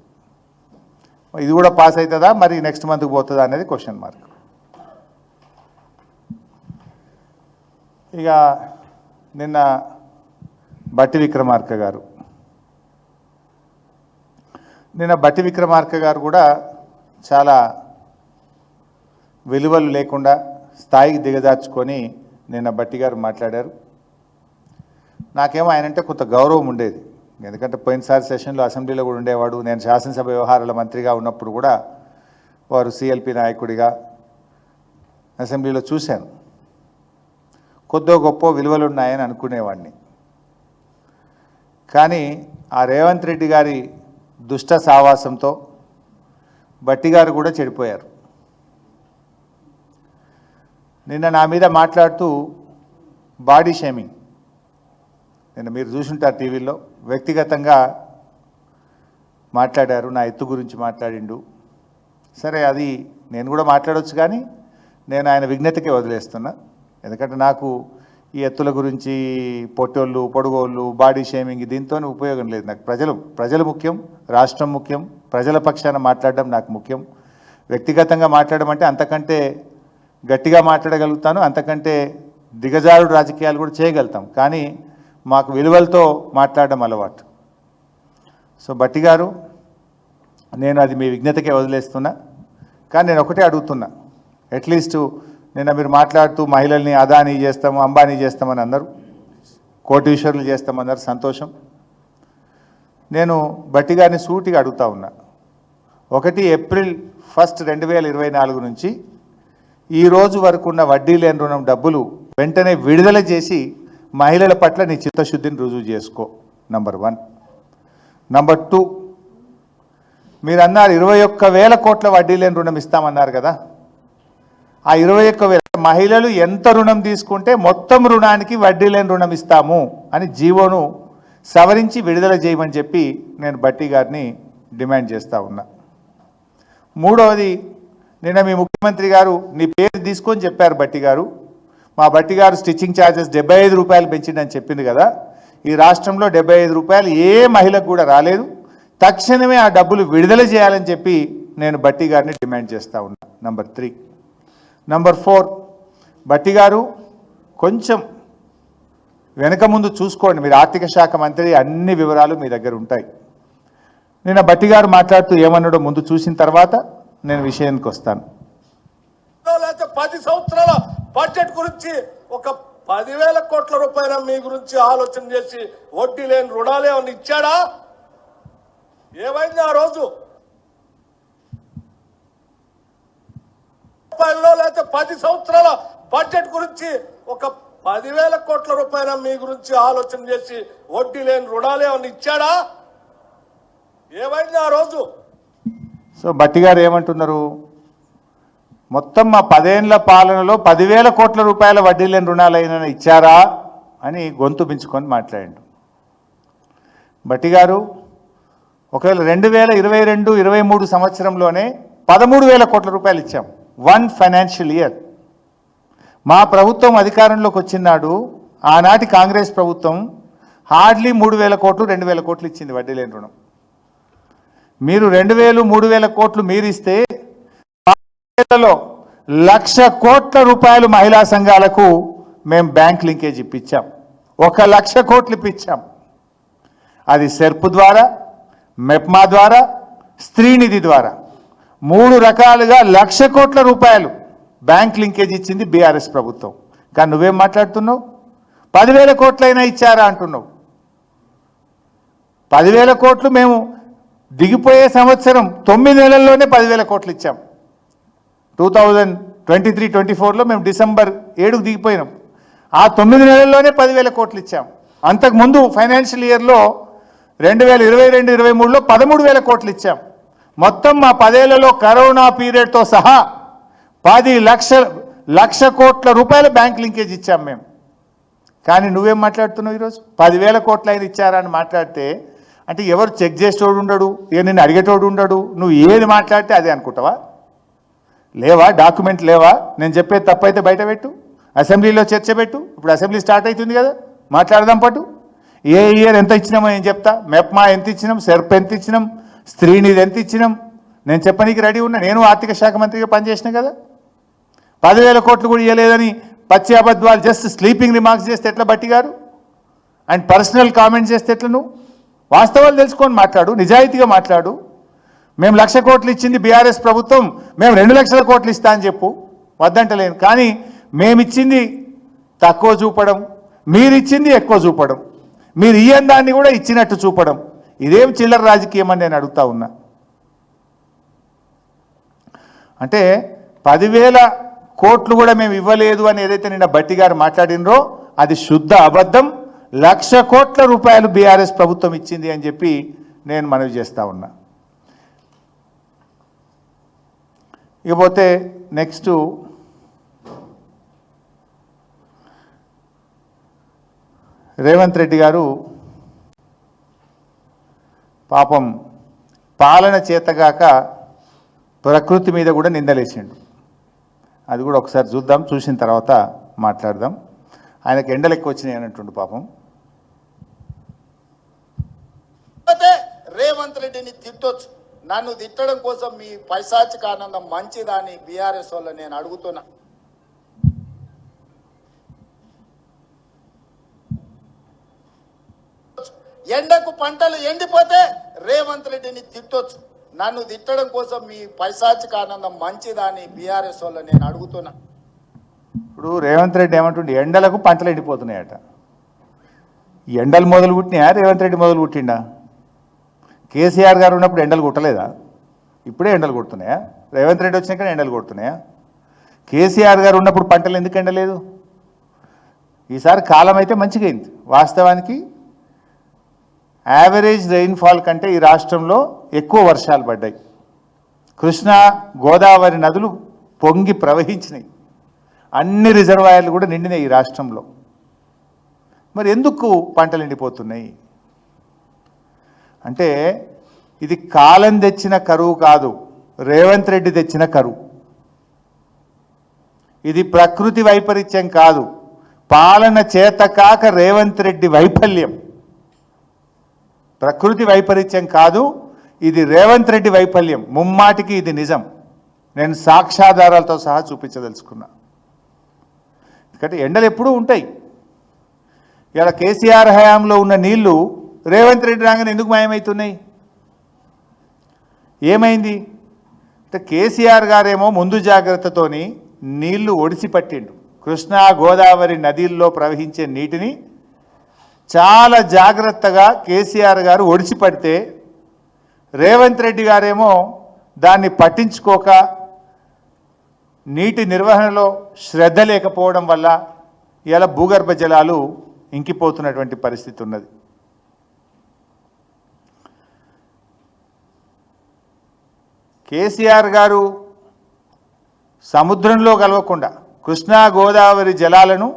ఇది కూడా పాస్ అవుతుందా, మరి నెక్స్ట్ మంత్కి పోతుందా అనేది క్వశ్చన్ మార్క్. ఇక నిన్న బట్టి విక్రమార్క గారు కూడా చాలా విలువలు లేకుండా స్థాయికి దిగజార్చుకొని నిన్న బట్టి గారు మాట్లాడారు. నాకేమో ఆయనంటే కొంత గౌరవం ఉండేది. ఎందుకంటే పోయినసారి సెషన్లో అసెంబ్లీలో కూడా ఉండేవాడు. నేను శాసనసభ వ్యవహారాల మంత్రిగా ఉన్నప్పుడు కూడా వారు సిఎల్పి నాయకుడిగా అసెంబ్లీలో చూశాను. కొద్దో గొప్ప విలువలు ఉన్నాయని అనుకునేవాడిని. కానీ ఆ రేవంత్ రెడ్డి గారి దుష్ట సావాసంతో బట్టి గారు కూడా చెడిపోయారు. నిన్న నా మీద మాట్లాడుతూ బాడీ షేమింగ్, నిన్న మీరు చూసుంటారు టీవీలో, వ్యక్తిగతంగా మాట్లాడారు. నా ఎత్తు గురించి మాట్లాడిండు. సరే, అది నేను కూడా మాట్లాడవచ్చు, కానీ నేను ఆయన విజ్ఞతకే వదిలేస్తున్నా. ఎందుకంటే నాకు ఈ ఎత్తుల గురించి, పొట్టోళ్ళు పొడుగోళ్ళు, బాడీ షేమింగ్, దీంతో ఉపయోగం లేదు. నాకు ప్రజలు ముఖ్యం, రాష్ట్రం ముఖ్యం, ప్రజల పక్షాన మాట్లాడడం నాకు ముఖ్యం. వ్యక్తిగతంగా మాట్లాడడం అంటే అంతకంటే గట్టిగా మాట్లాడగలుగుతాను, అంతకంటే దిగజారుడు రాజకీయాలు కూడా చేయగలుగుతాం. కానీ మాకు విలువలతో మాట్లాడడం అలవాటు. సో బట్టి గారు, నేను అది మీ విజ్ఞతకే వదిలేస్తున్నా. కానీ నేను ఒకటే అడుగుతున్నా, అట్లీస్ట్ నిన్న మీరు మాట్లాడుతూ మహిళల్ని అదానీ చేస్తాము, అంబానీ చేస్తామని అన్నారు, కోటీశ్వరులు చేస్తామన్నారు, సంతోషం. నేను బట్టి గారిని సూటిగా అడుగుతా ఉన్నా. 1 ఏప్రిల్ 1, 2024 నుంచి ఈ రోజు వరకు ఉన్న వడ్డీ లేని రుణం డబ్బులు వెంటనే విడుదల చేసి మహిళల పట్ల నీ చిత్తశుద్ధిని రుజువు చేసుకో. నంబర్ 1. నంబర్ 2, మీరు అన్నారు 21,000 కోట్ల వడ్డీ లేని రుణం ఇస్తామన్నారు కదా. ఆ 21,000 మహిళలు ఎంత రుణం తీసుకుంటే మొత్తం రుణానికి వడ్డీ లేని రుణం ఇస్తాము అని జీవోను సవరించి విడుదల చేయమని చెప్పి నేను బట్టి గారిని డిమాండ్ చేస్తూ ఉన్నా. 3వది, నిన్న మీ ముఖ్యమంత్రి గారు నీ పేరు తీసుకొని చెప్పారు బట్టి గారు. మా బట్టి గారు స్టిచ్చింగ్ ఛార్జెస్ 75 రూపాయలు పెంచిందని చెప్పింది కదా. ఈ రాష్ట్రంలో 75 రూపాయలు ఏ మహిళకు కూడా రాలేదు. తక్షణమే ఆ డబ్బులు విడుదల చేయాలని చెప్పి నేను బట్టి గారిని డిమాండ్ చేస్తూ ఉన్నా. నంబర్ 3. నంబర్ 4, బట్టి గారు కొంచెం వెనక ముందు చూసుకోండి. మీరు ఆర్థిక శాఖ మంత్రి, అన్ని వివరాలు మీ దగ్గర ఉంటాయి. నిన్న బట్టి గారు మాట్లాడుతూ ఏమన్నాడో ముందు చూసిన తర్వాత నేను విషయానికి వస్తాను. 10 సంవత్సరాల బడ్జెట్ గురించి ఒక 10,000 కోట్ల రూపాయల మీ గురించి ఆలోచన చేసి వడ్డీ లేని రుణాలు ఏమన్నా ఇచ్చాడా? ఏమైంది ఆ రోజు? లేకపోతే 10 సంవత్సరాల బడ్జెట్ గురించి ఒక 10,000 కోట్ల రూపాయల మీ గురించి ఆలోచన చేసి వడ్డీ లేని రుణాలు ఏమన్నా ఇచ్చాడా? ఏమైంది ఆ రోజు? సో బట్టి గారు ఏమంటున్నారు, మొత్తం మా 10 ఏళ్ల పాలనలో 10,000 కోట్ల రూపాయల వడ్డీ లేని రుణాలైనా ఇచ్చారా అని గొంతు పెంచుకొని మాట్లాడిండు. బట్టి గారు, ఒకవేళ 2022-23 సంవత్సరంలోనే 13,000 కోట్ల రూపాయలు ఇచ్చాం. 1 ఫైనాన్షియల్ ఇయర్. మా ప్రభుత్వం అధికారంలోకి వచ్చినాడు, ఆనాటి కాంగ్రెస్ ప్రభుత్వం హార్డ్లీ 3,000 కోట్లు 2,000 కోట్లు ఇచ్చింది వడ్డీ లేని రుణం. మీరు 2,000 3,000 కోట్లు మీరు ఇస్తే 1,00,000 కోట్ల రూపాయలు మహిళా సంఘాలకు మేము బ్యాంక్ లింకేజ్ ఇప్పించాం. 1,00,000 కోట్లు ఇప్పించాం. అది సెర్ప్ ద్వారా, మెప్మా ద్వారా, స్త్రీనిధి ద్వారా 3 రకాలుగా 1,00,000 కోట్ల రూపాయలు బ్యాంక్ లింకేజ్ ఇచ్చింది బీఆర్ఎస్ ప్రభుత్వం. కానీ నువ్వేం మాట్లాడుతున్నావు? 10,000 కోట్లైనా ఇచ్చారా అంటున్నావు. 10,000 కోట్లు మేము దిగిపోయే సంవత్సరం 9 నెలల్లోనే 10,000 కోట్లు ఇచ్చాం. 2023-24లో మేము డిసెంబర్ 7కు దిగిపోయినాం. ఆ 9 నెలల్లోనే 10,000 కోట్లు ఇచ్చాం. అంతకుముందు ఫైనాన్షియల్ ఇయర్లో 2022-23లో 13,000 కోట్లు ఇచ్చాం. మొత్తం మా 10 ఏళ్లలో కరోనా పీరియడ్తో సహా 10,00,000 కోట్ల రూపాయల బ్యాంక్ లింకేజ్ ఇచ్చాం మేము. కానీ నువ్వేం మాట్లాడుతున్నావు ఈరోజు? 10,000 కోట్లు అయినా ఇచ్చారా అని మాట్లాడితే, అంటే ఎవరు చెక్ చేసేటోడు ఉండడు, నిన్ను అడిగేటోడు ఉండడు, నువ్వు ఏది మాట్లాడితే అదే అనుకుంటావా? లేవా డాక్యుమెంట్ లేవా? నేను చెప్పేది తప్పైతే బయట పెట్టు, అసెంబ్లీలో చర్చ పెట్టు. ఇప్పుడు అసెంబ్లీ స్టార్ట్ అవుతుంది కదా, మాట్లాడదాం పట్టు. ఏ ఇయర్ ఎంత ఇచ్చినామో నేను చెప్తా. మెప్మా ఎంత ఇచ్చినాం, సెర్ప్ ఎంత ఇచ్చినాం, స్త్రీనిధి ఎంత ఇచ్చినాం, నేను చెప్పనీకి రెడీ ఉన్నా. నేను ఆర్థిక శాఖ మంత్రిగా పనిచేసిన కదా. 10,000 కోట్లు కూడా ఇవ్వలేదని పచ్చి అబద్ధాలు, జస్ట్ స్లీపింగ్ రిమార్క్స్ చేస్తే ఎట్లా బట్టి గారు? అండ్ పర్సనల్ కామెంట్స్ చేస్తే ఎట్లా? నువ్వు వాస్తవాలు తెలుసుకొని మాట్లాడు, నిజాయితీగా మాట్లాడు. మేము 1,00,000 కోట్లు ఇచ్చింది బీఆర్ఎస్ ప్రభుత్వం, మేము 2,00,000 కోట్లు ఇస్తా అని చెప్పు, వద్దంటలేను. కానీ మేమిచ్చింది తక్కువ చూపడం, మీరిచ్చింది ఎక్కువ చూపడం. మీరు ఇయ్యని దాన్ని కూడా ఇచ్చినట్టు చూపడం, ఇదేం చిల్లర రాజకీయం అని నేను అడుగుతా ఉన్నా. అంటే 10,000 కోట్లు కూడా మేము ఇవ్వలేదు అని ఏదైతే నిన్న భట్టి గారు మాట్లాడినరో అది శుద్ధ అబద్ధం. 1,00,000 కోట్ల రూపాయలు బీఆర్ఎస్ ప్రభుత్వం ఇచ్చింది అని చెప్పి నేను మనవి చేస్తా ఉన్నా. ఇకపోతే నెక్స్ట్ రేవంత్ రెడ్డి గారు పాపం పాలన చేతగాక ప్రకృతి మీద కూడా నిందలేసిండు. అది కూడా ఒకసారి చూద్దాం, చూసిన తర్వాత మాట్లాడదాం. ఆయనకు ఎండలు ఎక్కువ వచ్చినాయి అన్నట్టుండు పాపం. రేవంత్ రెడ్డిని తిట్టొచ్చు, నన్ను తిట్టడం కోసం మీ పైశాచిక ఆనందం మంచిదాని బీఆర్ఎస్ వల్ల నేను అడుగుతున్నా. ఎండకు పంటలు ఎండిపోతే రేవంత్ రెడ్డిని తిట్టొచ్చు, నన్ను తిట్టడం కోసం మీ పైశాచిక ఆనందం మంచిదాని బీఆర్ఎస్ వల్ల నేను అడుగుతున్నా. ఇప్పుడు రేవంత్ రెడ్డి ఏమంటుండే, ఎండలకు పంటలు ఎండిపోతున్నాయట. ఎండలు మొదలు పుట్టినాయా రేవంత్ రెడ్డి మొదలు పుట్టిండా? కేసీఆర్ గారు ఉన్నప్పుడు ఎండలు కొట్టలేదా? ఇప్పుడే ఎండలు కొడుతున్నాయా? రేవంత్ రెడ్డి వచ్చినాక ఎండలు కొడుతున్నాయా? కేసీఆర్ గారు ఉన్నప్పుడు పంటలు ఎందుకు ఎండలేదు? ఈసారి కాలం అయితే మంచిగా అయింది. వాస్తవానికి యావరేజ్ రెయిన్ఫాల్ కంటే ఈ రాష్ట్రంలో ఎక్కువ వర్షాలు పడ్డాయి. కృష్ణా గోదావరి నదులు పొంగి ప్రవహించినాయి. అన్ని రిజర్వాయర్లు కూడా నిండినాయి ఈ రాష్ట్రంలో. మరి ఎందుకు పంటలు ఎండిపోతున్నాయి అంటే ఇది కాలం తెచ్చిన కరువు కాదు, రేవంత్ రెడ్డి తెచ్చిన కరువు. ఇది ప్రకృతి వైపరీత్యం కాదు, పాలన చేతకాక రేవంత్ రెడ్డి వైఫల్యం. ప్రకృతి వైపరీత్యం కాదు, ఇది రేవంత్ రెడ్డి వైఫల్యం. ముమ్మాటికి ఇది నిజం. నేను సాక్ష్యాధారాలతో సహా చూపించదలుచుకున్నా. ఎందుకంటే ఎండలు ఎప్పుడూ ఉంటాయి. ఇలా కేసీఆర్ హయాంలో ఉన్న నీళ్లు రేవంత్ రెడ్డి రాగానే ఎందుకు మాయమవుతున్నాయి? ఏమైంది అంటే కేసీఆర్ గారేమో ముందు జాగ్రత్తతోని నీళ్లు ఒడిసి పట్టిండు. కృష్ణా గోదావరి నదిల్లో ప్రవహించే నీటిని చాలా జాగ్రత్తగా కేసీఆర్ గారు ఒడిసి పడితే రేవంత్ రెడ్డి గారేమో దాన్ని పట్టించుకోక నీటి నిర్వహణలో శ్రద్ధ లేకపోవడం వల్ల ఇలా భూగర్భ జలాలు ఇంకిపోతున్నటువంటి పరిస్థితి ఉన్నది. కేసీఆర్ గారు సముద్రంలో కలవకుండా కృష్ణా గోదావరి జలాలను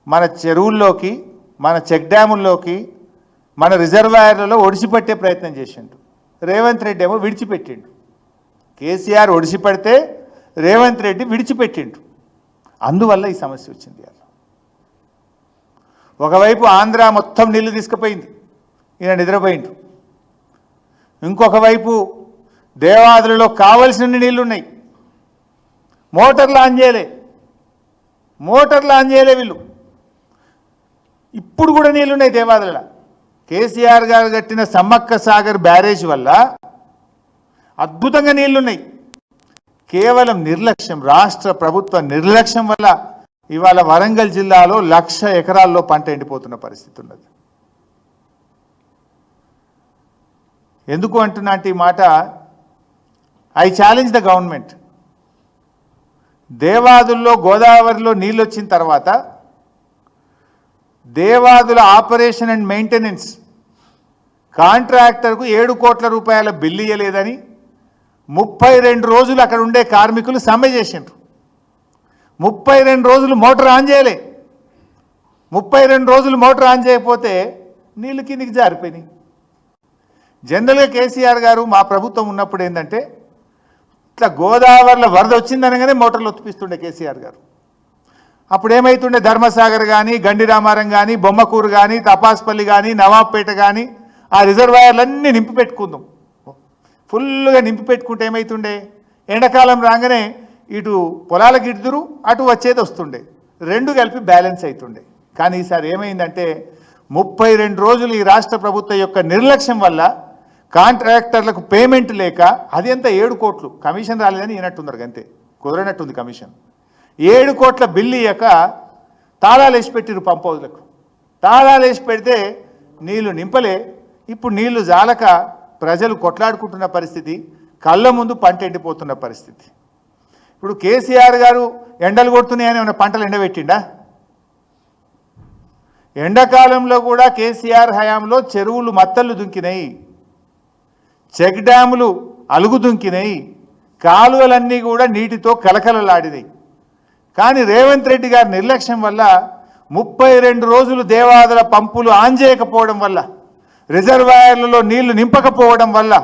మన చెరువుల్లోకి, మన చెక్ డ్యాముల్లోకి, మన రిజర్వాయర్లలో ఒడిసిపట్టే ప్రయత్నం చేసిండు. రేవంత్ రెడ్డి ఏమో విడిచిపెట్టిండు. కేసీఆర్ ఒడిసిపడితే రేవంత్ రెడ్డి విడిచిపెట్టిండు. అందువల్ల ఈ సమస్య వచ్చింది. ఒకవైపు ఆంధ్ర మొత్తం నీళ్లు తీసుకుపోయింది, ఈయన నిద్రపోయిండు. ఇంకొక వైపు దేవాదులలో కావలసిన నీళ్లు ఉన్నాయి, మోటార్లు ఆన్ చేయలే వీళ్ళు. ఇప్పుడు కూడా నీళ్లున్నాయి దేవాదులలో. కేసీఆర్ గారు కట్టిన సమ్మక్క సాగర్ బ్యారేజ్ వల్ల అద్భుతంగా నీళ్లున్నాయి. కేవలం నిర్లక్ష్యం, రాష్ట్ర ప్రభుత్వ నిర్లక్ష్యం వల్ల ఇవాళ వరంగల్ జిల్లాలో 1,00,000 ఎకరాల్లో పంట ఎండిపోతున్న పరిస్థితి ఉన్నది. ఎందుకు అంటున్నా ఈ మాట? I challenge the government. దేవాదుల్లో గోదావరిలో నీళ్ళు వచ్చిన తర్వాత దేవాదుల ఆపరేషన్ అండ్ మెయింటెనెన్స్ కాంట్రాక్టర్కు 7 కోట్ల రూపాయల బిల్లు ఇవ్వలేదని 32 రోజులు అక్కడ ఉండే కార్మికులు సమ్మె చేసిండ్రు. 32 రోజులు మోటార్ ఆన్ చేయలే. 32 రోజులు మోటార్ ఆన్ చేయకపోతే నీళ్ళు కిందికి జారిపోయినాయి. జనరల్గా కేసీఆర్ గారు మా ప్రభుత్వం ఉన్నప్పుడు ఏంటంటే ఇట్లా గోదావరిలో వరద వచ్చిందనగానే మోటార్లు ఒత్తిపిస్తుండే కేసీఆర్ గారు. అప్పుడు ఏమవుతుండే, ధర్మసాగర్ కానీ, గండిరామారం కానీ, బొమ్మకూరు కానీ, తపాస్పల్లి కానీ, నవాబ్పేట కానీ ఆ రిజర్వాయర్లన్నీ నింపి పెట్టుకుందాం. ఫుల్గా నింపి పెట్టుకుంటే ఏమవుతుండే, ఎండాకాలం రాగానే ఇటు పొలాలకు ఇడుదురు, అటు వచ్చేది వస్తుండే, రెండు కలిపి బ్యాలెన్స్ అవుతుండే. కానీ ఈసారి ఏమైందంటే 32 రోజులు ఈ రాష్ట్ర ప్రభుత్వం యొక్క నిర్లక్ష్యం వల్ల కాంట్రాక్టర్లకు పేమెంట్ లేక, అది ఎంత 7 కోట్లు కమిషన్ రాలేదని ఈనట్టున్నారు, అంతే కుదరనట్టుంది కమిషన్. 7 కోట్ల బిల్లు ఇయ్యక తాళాలు వేసి పెట్టిరు పంప్ హౌస్లకు. తాళాలు వేసి పెడితే నీళ్లు నింపలే. ఇప్పుడు నీళ్లు జాలక ప్రజలు కొట్లాడుకుంటున్న పరిస్థితి, కళ్ళ ముందు పంట ఎండిపోతున్న పరిస్థితి. ఇప్పుడు కేసీఆర్ గారు ఎండలు కొడుతున్నాయని ఏమైనా పంటలు ఎండబెట్టిండా? ఎండాకాలంలో కూడా కేసీఆర్ హయాంలో చెరువులు మత్తళ్ళు దుంకినాయి, చెక్ డ్యాములు అలుగు దుంకినాయి, కాలువలన్నీ కూడా నీటితో కలకలలాడినాయి. కానీ రేవంత్ రెడ్డి గారి నిర్లక్ష్యం వల్ల 32 రోజులు దేవాదుల పంపులు ఆన్ చేయకపోవడం వల్ల, రిజర్వాయర్లలో నీళ్లు నింపకపోవడం వల్ల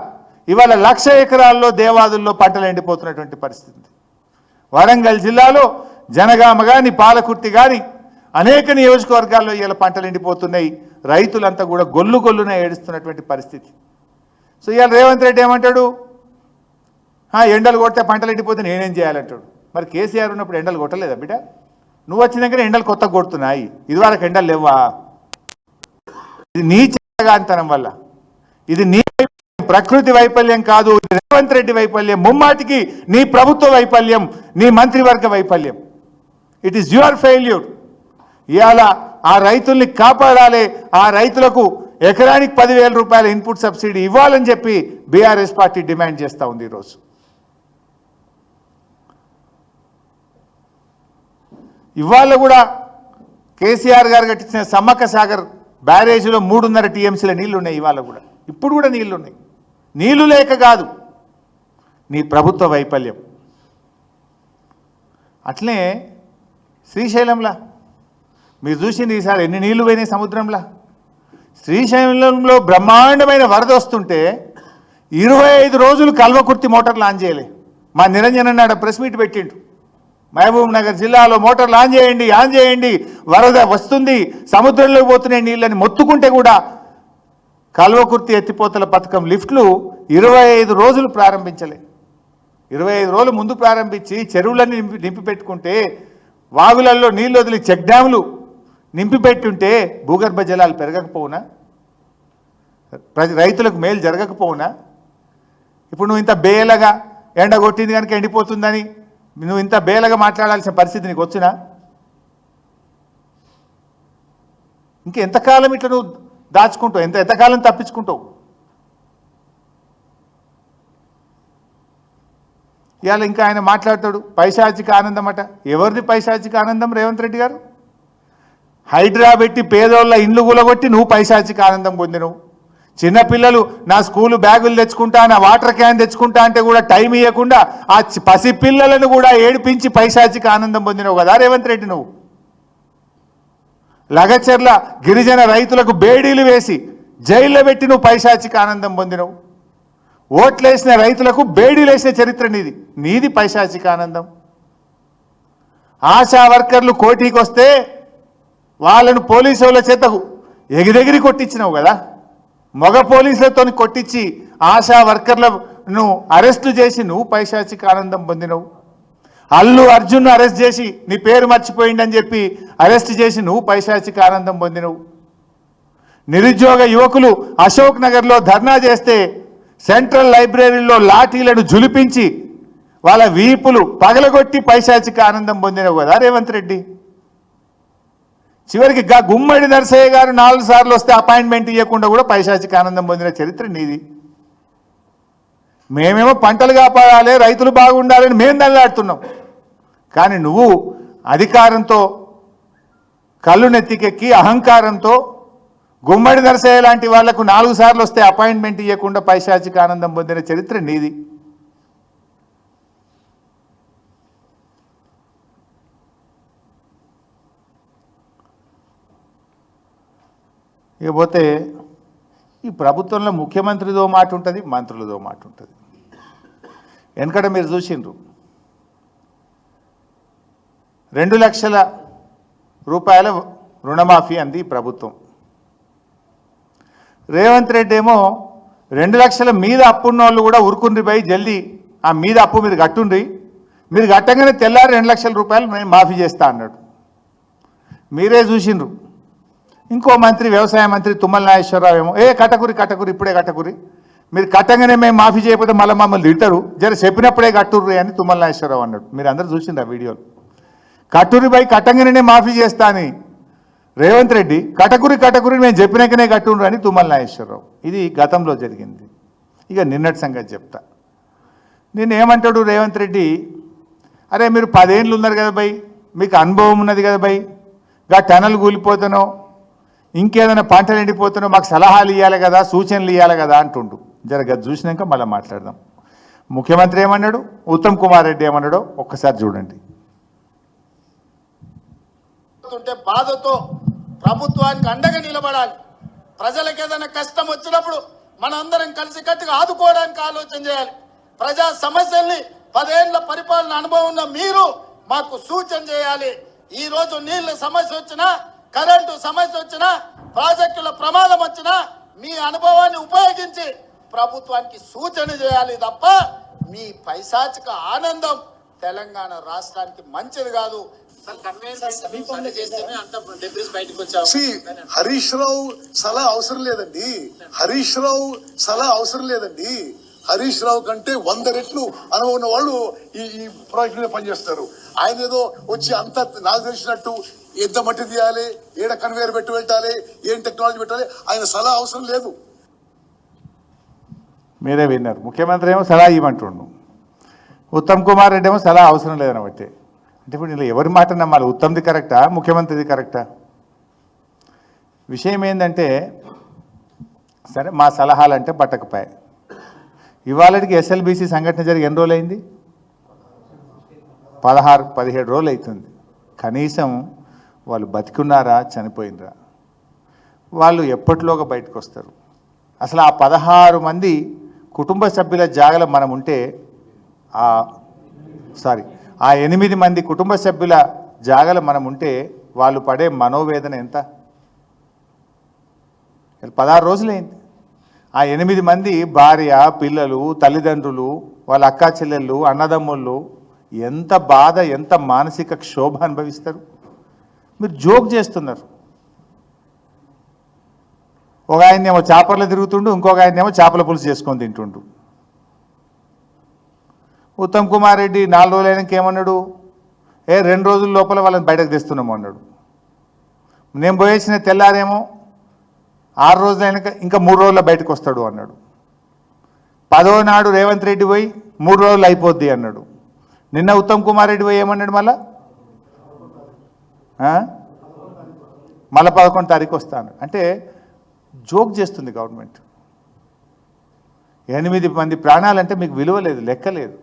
ఇవాళ 1,00,000 ఎకరాల్లో దేవాదుల్లో పంటలు ఎండిపోతున్నటువంటి పరిస్థితి. వరంగల్ జిల్లాలో జనగామ కానీ పాలకుర్తి కానీ అనేక నియోజకవర్గాల్లో ఇవాళ పంటలు ఎండిపోతున్నాయి. రైతులంతా కూడా గొల్లున ఏడుస్తున్నటువంటి పరిస్థితి. సో ఇవాళ రేవంత్ రెడ్డి ఏమంటాడు? ఎండలు కొడితే పంటలు ఎండిపోతే నేనేం చేయాలంటాడు. మరి కేసీఆర్ ఉన్నప్పుడు ఎండలు కొట్టలేదా బిడ్డ? నువ్వు వచ్చినాకనే ఎండలు కొత్తగా కొడుతున్నాయి, ఇదివరకు ఎండలు లేవా? ఇది నీ చేతగానితనం వల్ల, ఇది నీ ప్రకృతి వైఫల్యం కాదు, రేవంత్ రెడ్డి వైఫల్యం, ముమ్మాటికి నీ ప్రభుత్వ వైఫల్యం, నీ మంత్రివర్గ వైఫల్యం. It is your failure. ఇవాళ ఆ రైతుల్ని కాపాడాలి, ఆ రైతులకు ఎకరానికి 10,000 రూపాయల ఇన్పుట్ సబ్సిడీ ఇవ్వాలని చెప్పి బీఆర్ఎస్ పార్టీ డిమాండ్ చేస్తూ ఉంది ఈరోజు. ఇవాళ కూడా కేసీఆర్ గారు కట్టించిన సమ్మక్క సాగర్ బ్యారేజీలో 3.5 టీఎంసీల నీళ్లు ఉన్నాయి. ఇవాళ కూడా ఇప్పుడు కూడా నీళ్లు ఉన్నాయి. నీళ్లు లేక కాదు, నీ ప్రభుత్వ వైఫల్యం. అట్లే శ్రీశైలంలా మీరు చూసింది ఈసారి ఎన్ని నీళ్లు పోయినాయి సముద్రంలో. శ్రీశైలంలో బ్రహ్మాండమైన వరద వస్తుంటే 25 రోజులు కల్వకుర్తి మోటార్లు ఆన్ చేయలే. మా నిరంజన్ అన్నాడు ప్రెస్ మీట్ పెట్టిండు, మహబూబ్ నగర్ జిల్లాలో మోటార్లు ఆన్ చేయండి, వరద వస్తుంది, సముద్రంలో పోతున్నాయి నీళ్ళని మొత్తుకుంటే కూడా కల్వకుర్తి ఎత్తిపోతల పథకం లిఫ్ట్లు 25 రోజులు ప్రారంభించలే. 25 రోజులు ముందు ప్రారంభించి చెరువులన్నీ నింపి పెట్టుకుంటే, వాగులలో నీళ్ళు వదిలి చెక్ డ్యాములు నింపి పెట్టుంటే భూగర్భ జలాలు పెరగకపోవునా? రైతులకు మేలు జరగకపోవునా? ఇప్పుడు నువ్వు ఇంత బేలగా ఎండ కొట్టింది కనుక ఎండిపోతుందని నువ్వు ఇంత బేలగా మాట్లాడాల్సిన పరిస్థితి నీకు వచ్చినా? ఇంకెంతకాలం ఇట్లా నువ్వు దాచుకుంటావు? ఎంతకాలం తప్పించుకుంటావు? ఇవాళ ఇంకా ఆయన మాట్లాడతాడు పైశాచిక ఆనందం అట. ఎవరిది పైశాచిక ఆనందం? రేవంత్ రెడ్డి గారు హైడ్రా పెట్టి పేదోళ్ళ ఇండ్లు కూలగొట్టి నువ్వు పైశాచిక ఆనందం పొందినవు. చిన్నపిల్లలు నా స్కూలు బ్యాగులు తెచ్చుకుంటా, నా వాటర్ క్యాన్ తెచ్చుకుంటా అంటే కూడా టైం ఇవ్వకుండా ఆ పసిపిల్లలను కూడా ఏడిపించి పైశాచిక ఆనందం పొందినవు కదా రేవంత్ రెడ్డి నువ్వు. లగచర్ల గిరిజన రైతులకు బేడీలు వేసి జైల్లో పెట్టి నువ్వు పైశాచిక ఆనందం పొందినవు. ఓట్లేసిన రైతులకు బేడీలు వేసిన చరిత్ర నీది పైశాచిక ఆనందం. ఆశా వర్కర్లు కోటికి వస్తే వాళ్ళను పోలీసుల చేతకు ఎగిరెగిరి కొట్టించినావు కదా. మగ పోలీసులతో కొట్టించి ఆశా వర్కర్లను అరెస్టు చేసి నువ్వు పైశాచిక ఆనందం పొందినవు. అల్లు అర్జున్ను అరెస్ట్ చేసి నీ పేరు మర్చిపోయిందని చెప్పి అరెస్ట్ చేసి నువ్వు పైశాచిక ఆనందం పొందినవు. నిరుద్యోగ యువకులు అశోక్ నగర్లో ధర్నా చేస్తే సెంట్రల్ లైబ్రరీలో లాఠీలను జులిపించి వాళ్ళ వీపులు పగలగొట్టి పైశాచిక ఆనందం పొందినవు కదా రేవంత్ రెడ్డి. చివరికి గుమ్మడి నరసయ్య గారు 4 సార్లు వస్తే అపాయింట్మెంట్ ఇవ్వకుండా కూడా పైశాచిక ఆనందం పొందిన చరిత్ర నీది. మేమేమో పంటలు కాపాడాలి, రైతులు బాగుండాలని మేము దల్లాడుతున్నాం. కానీ నువ్వు అధికారంతో కళ్ళు నెత్తికెక్కి అహంకారంతో గుమ్మడి నరసయ్య లాంటి వాళ్లకు 4 సార్లు వస్తే అపాయింట్మెంట్ ఇవ్వకుండా పైశాచిక ఆనందం పొందిన చరిత్ర నీది. ఇకపోతే ఈ ప్రభుత్వంలో ముఖ్యమంత్రిదో మాట ఉంటుంది, మంత్రులదో మాట ఉంటుంది. వెనకట మీరు చూసిండ్రు 2 లక్షల రూపాయల రుణమాఫీ అంది ప్రభుత్వం. రేవంత్ రెడ్డి ఏమో 2 లక్షల మీద అప్పున్న వాళ్ళు కూడా ఉరుకుండ్రి పోయి జల్దీ ఆ మీద అప్పు మీరు కట్టుండ్రి, మీరు కట్టగానే తెల్లారి 2 లక్షల రూపాయలు నేను మాఫీ చేస్తా అన్నాడు. మీరే చూసిండ్రు. ఇంకో మంత్రి వ్యవసాయ మంత్రి తుమ్మల నాగేశ్వరరావు ఏమో కట్టకురి ఇప్పుడే కట్టకురి, మీరు కట్టంగానే మేము మాఫీ చేయకపోతే మళ్ళీ మమ్మల్ని తింటారు, జర చెప్పినప్పుడే కట్టుర్రి అని తుమ్మల నాగేశ్వరరావు అన్నాడు. మీరు అందరూ చూసిండ్రు ఆ వీడియోలు. కట్టుర్రి పోయి కట్టంగానే మాఫీ చేస్తా అని రేవంత్ రెడ్డి కటకురి మేము చెప్పినాకనే కట్టుండ్రు అని తుమ్మల నాగేశ్వరరావు. ఇది గతంలో జరిగింది. ఇక నిన్నటి సంగతి చెప్తా. నేను ఏమంటాడు రేవంత్ రెడ్డి, అరే మీరు 10 ఏళ్ళు ఉన్నారు కదా భయ్, మీకు అనుభవం ఉన్నది కదా భయ్, గా టనల్ కూలిపోతానో ఇంకేదైనా పంటలు ఎండిపోతానో మాకు సలహాలు ఇవ్వాలి కదా, సూచనలు ఇవ్వాలి కదా అంటుండు. జరగదు చూసినాక మళ్ళీ మాట్లాడదాం. ముఖ్యమంత్రి ఏమన్నాడు, ఉత్తమ్ కుమార్ రెడ్డి ఏమన్నాడో ఒక్కసారి చూడండి. బాధతో ప్రభుత్వానికి అండగా నిలబడాలి. ప్రజలకు ఏదైనా కష్టం వచ్చినప్పుడు మనందరం కలిసి కట్టుగా ఆదుకోవడానికి ఆలోచన చేయాలి. ప్రజా సమస్యల్ని 10 ఏళ్ల పరిపాలన అనుభవం ఉన్న మీరు మాకు సూచన చేయాలి. ఈ రోజు నీళ్ల సమస్య వచ్చినా, కరెంటు సమస్య వచ్చినా, ప్రాజెక్టుల ప్రమాదం వచ్చినా మీ అనుభవాన్ని ఉపయోగించి ప్రభుత్వానికి సూచన చేయాలి తప్ప మీ పైశాచిక ఆనందం తెలంగాణ రాష్ట్రానికి మంచిది కాదు. హరీష్ రావు సలహా అవసరం లేదండి. హరీష్ రావు కంటే 100 రెట్లు అనుభవం ఉన్న వాళ్ళు ఈ ప్రాజెక్ట్ మీద పనిచేస్తారు. ఆయన ఏదో వచ్చి అంత నాకు తెలిసినట్టు ఎంత మట్టి తీయాలి, ఏడ కన్వేయర్ పెట్టి పెట్టాలి, ఏం టెక్నాలజీ పెట్టాలి, ఆయన సలహా అవసరం లేదు. మీరే విన్నారు. ముఖ్యమంత్రి ఏమో సలహా ఇవ్వమంటుండు, ఉత్తమ్ కుమార్ రెడ్డి ఏమో సలహా అవసరం లేదని బట్టి. అంటే ఇప్పుడు ఇలా ఎవరి మాట నమ్మాలి? ఉత్తమ్ది కరెక్టా, ముఖ్యమంత్రిది కరెక్టా? విషయం ఏంటంటే, సరే మా సలహాలు అంటే పట్టకపోయాయి. ఇవాళకి ఎస్ఎల్బీసీ సంఘటన జరిగి ఎన్ని రోజులు అయింది? 16-17 రోజులు అవుతుంది. కనీసం వాళ్ళు బతికున్నారా, చనిపోయినరా? వాళ్ళు ఎప్పటిలోగా బయటకు వస్తారు? అసలు ఆ 16 మంది కుటుంబ సభ్యుల జాగలో మనం ఉంటే, ఆ 8 మంది కుటుంబ సభ్యుల జాగలో మనం ఉంటే వాళ్ళు పడే మనోవేదన ఎంత? 16 రోజులైంది. ఆ 8 మంది భార్య, పిల్లలు, తల్లిదండ్రులు, వాళ్ళ అక్కా చెల్లెళ్ళు, అన్నదమ్ముళ్ళు ఎంత బాధ, ఎంత మానసిక క్షోభ అనుభవిస్తారు? మీరు జోక్ చేస్తున్నారు. ఒక ఆయన్నేమో చేపలు తిరుగుతుండు, ఇంకొక ఆయన్నేమో చేపల పులుసు చేసుకొని తింటుండు. ఉత్తమ్ కుమార్ రెడ్డి 4 రోజులైనాక ఏమన్నాడు, 2 రోజుల లోపల వాళ్ళని బయటకు తెస్తున్నాము అన్నాడు. నేను పోయేసిన తెల్లారేమో 6 రోజులైనాక ఇంకా 3 రోజుల్లో బయటకు వస్తాడు అన్నాడు. 10వ నాడు రేవంత్ రెడ్డి పోయి 3 రోజులు అయిపోద్ది అన్నాడు. నిన్న ఉత్తమ్ కుమార్ రెడ్డి పోయి ఏమన్నాడు, మళ్ళా 11 తారీఖు వస్తాను అంటే జోక్ చేస్తుంది గవర్నమెంట్. 8 మంది ప్రాణాలంటే మీకు విలువ లేదు, లెక్క లేదు.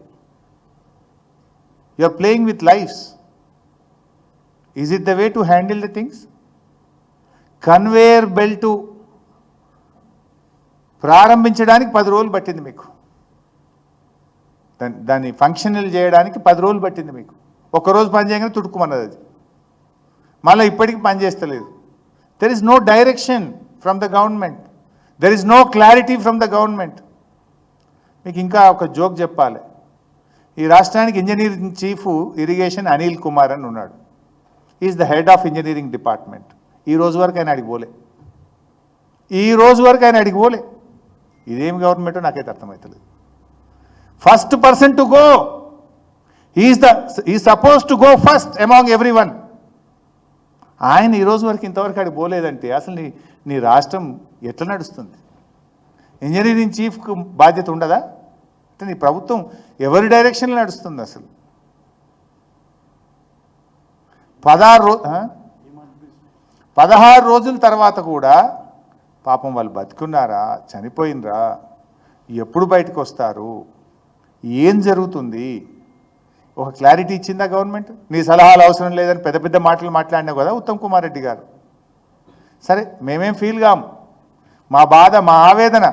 You are playing with lives. Is it the way to handle the things? Conveyor belt ప్రారంభించడానికి 10 రోజులు పట్టింది మీకు. దాన్ని ఫంక్షనల్ చేయడానికి 10 రోజులు పట్టింది మీకు. ఒక్కరోజు పని చేయగానే తుడుక్కుమన్నది అది. మళ్ళీ ఇప్పటికీ పని చేస్తలేదు. There is no direction from the government. There is no clarity from the government. మీకు ఇంకా ఒక జోక్ చెప్పాలి. ఈ రాష్ట్రానికి engineering chief irrigation Anil Kumar అని ఉన్నాడు. Is the head of engineering department. ఈ రోజు వరకు ఆయన అడిగి పోలే. ఇదేం గవర్నమెంటో నాకైతే అర్థమవుతలేదు. ఫస్ట్ పర్సన్ టు గో, ఈ suppose to go first among every one. ఆయన ఈ రోజు వరకు ఇంతవరకు అడిగి పోలేదంటే అసలు నీ రాష్ట్రం ఎట్లా నడుస్తుంది? ఇంజనీరింగ్ చీఫ్కు బాధ్యత ఉండదా? అంటే నీ ప్రభుత్వం ఎవరి డైరెక్షన్లో నడుస్తుంది? అసలు 16 రోజుల తర్వాత కూడా పాపం వాళ్ళు బతికున్నారా, చనిపోయినరా, ఎప్పుడు బయటకు వస్తారు, ఏం జరుగుతుంది? ఒక క్లారిటీ ఇచ్చిందా గవర్నమెంట్? నీ సలహాలు అవసరం లేదని పెద్ద పెద్ద మాటలు మాట్లాడినావు కదా ఉత్తమ్ కుమార్ రెడ్డి గారు. సరే, మేమేం ఫీల్ కాము. మా బాధ, మా ఆవేదన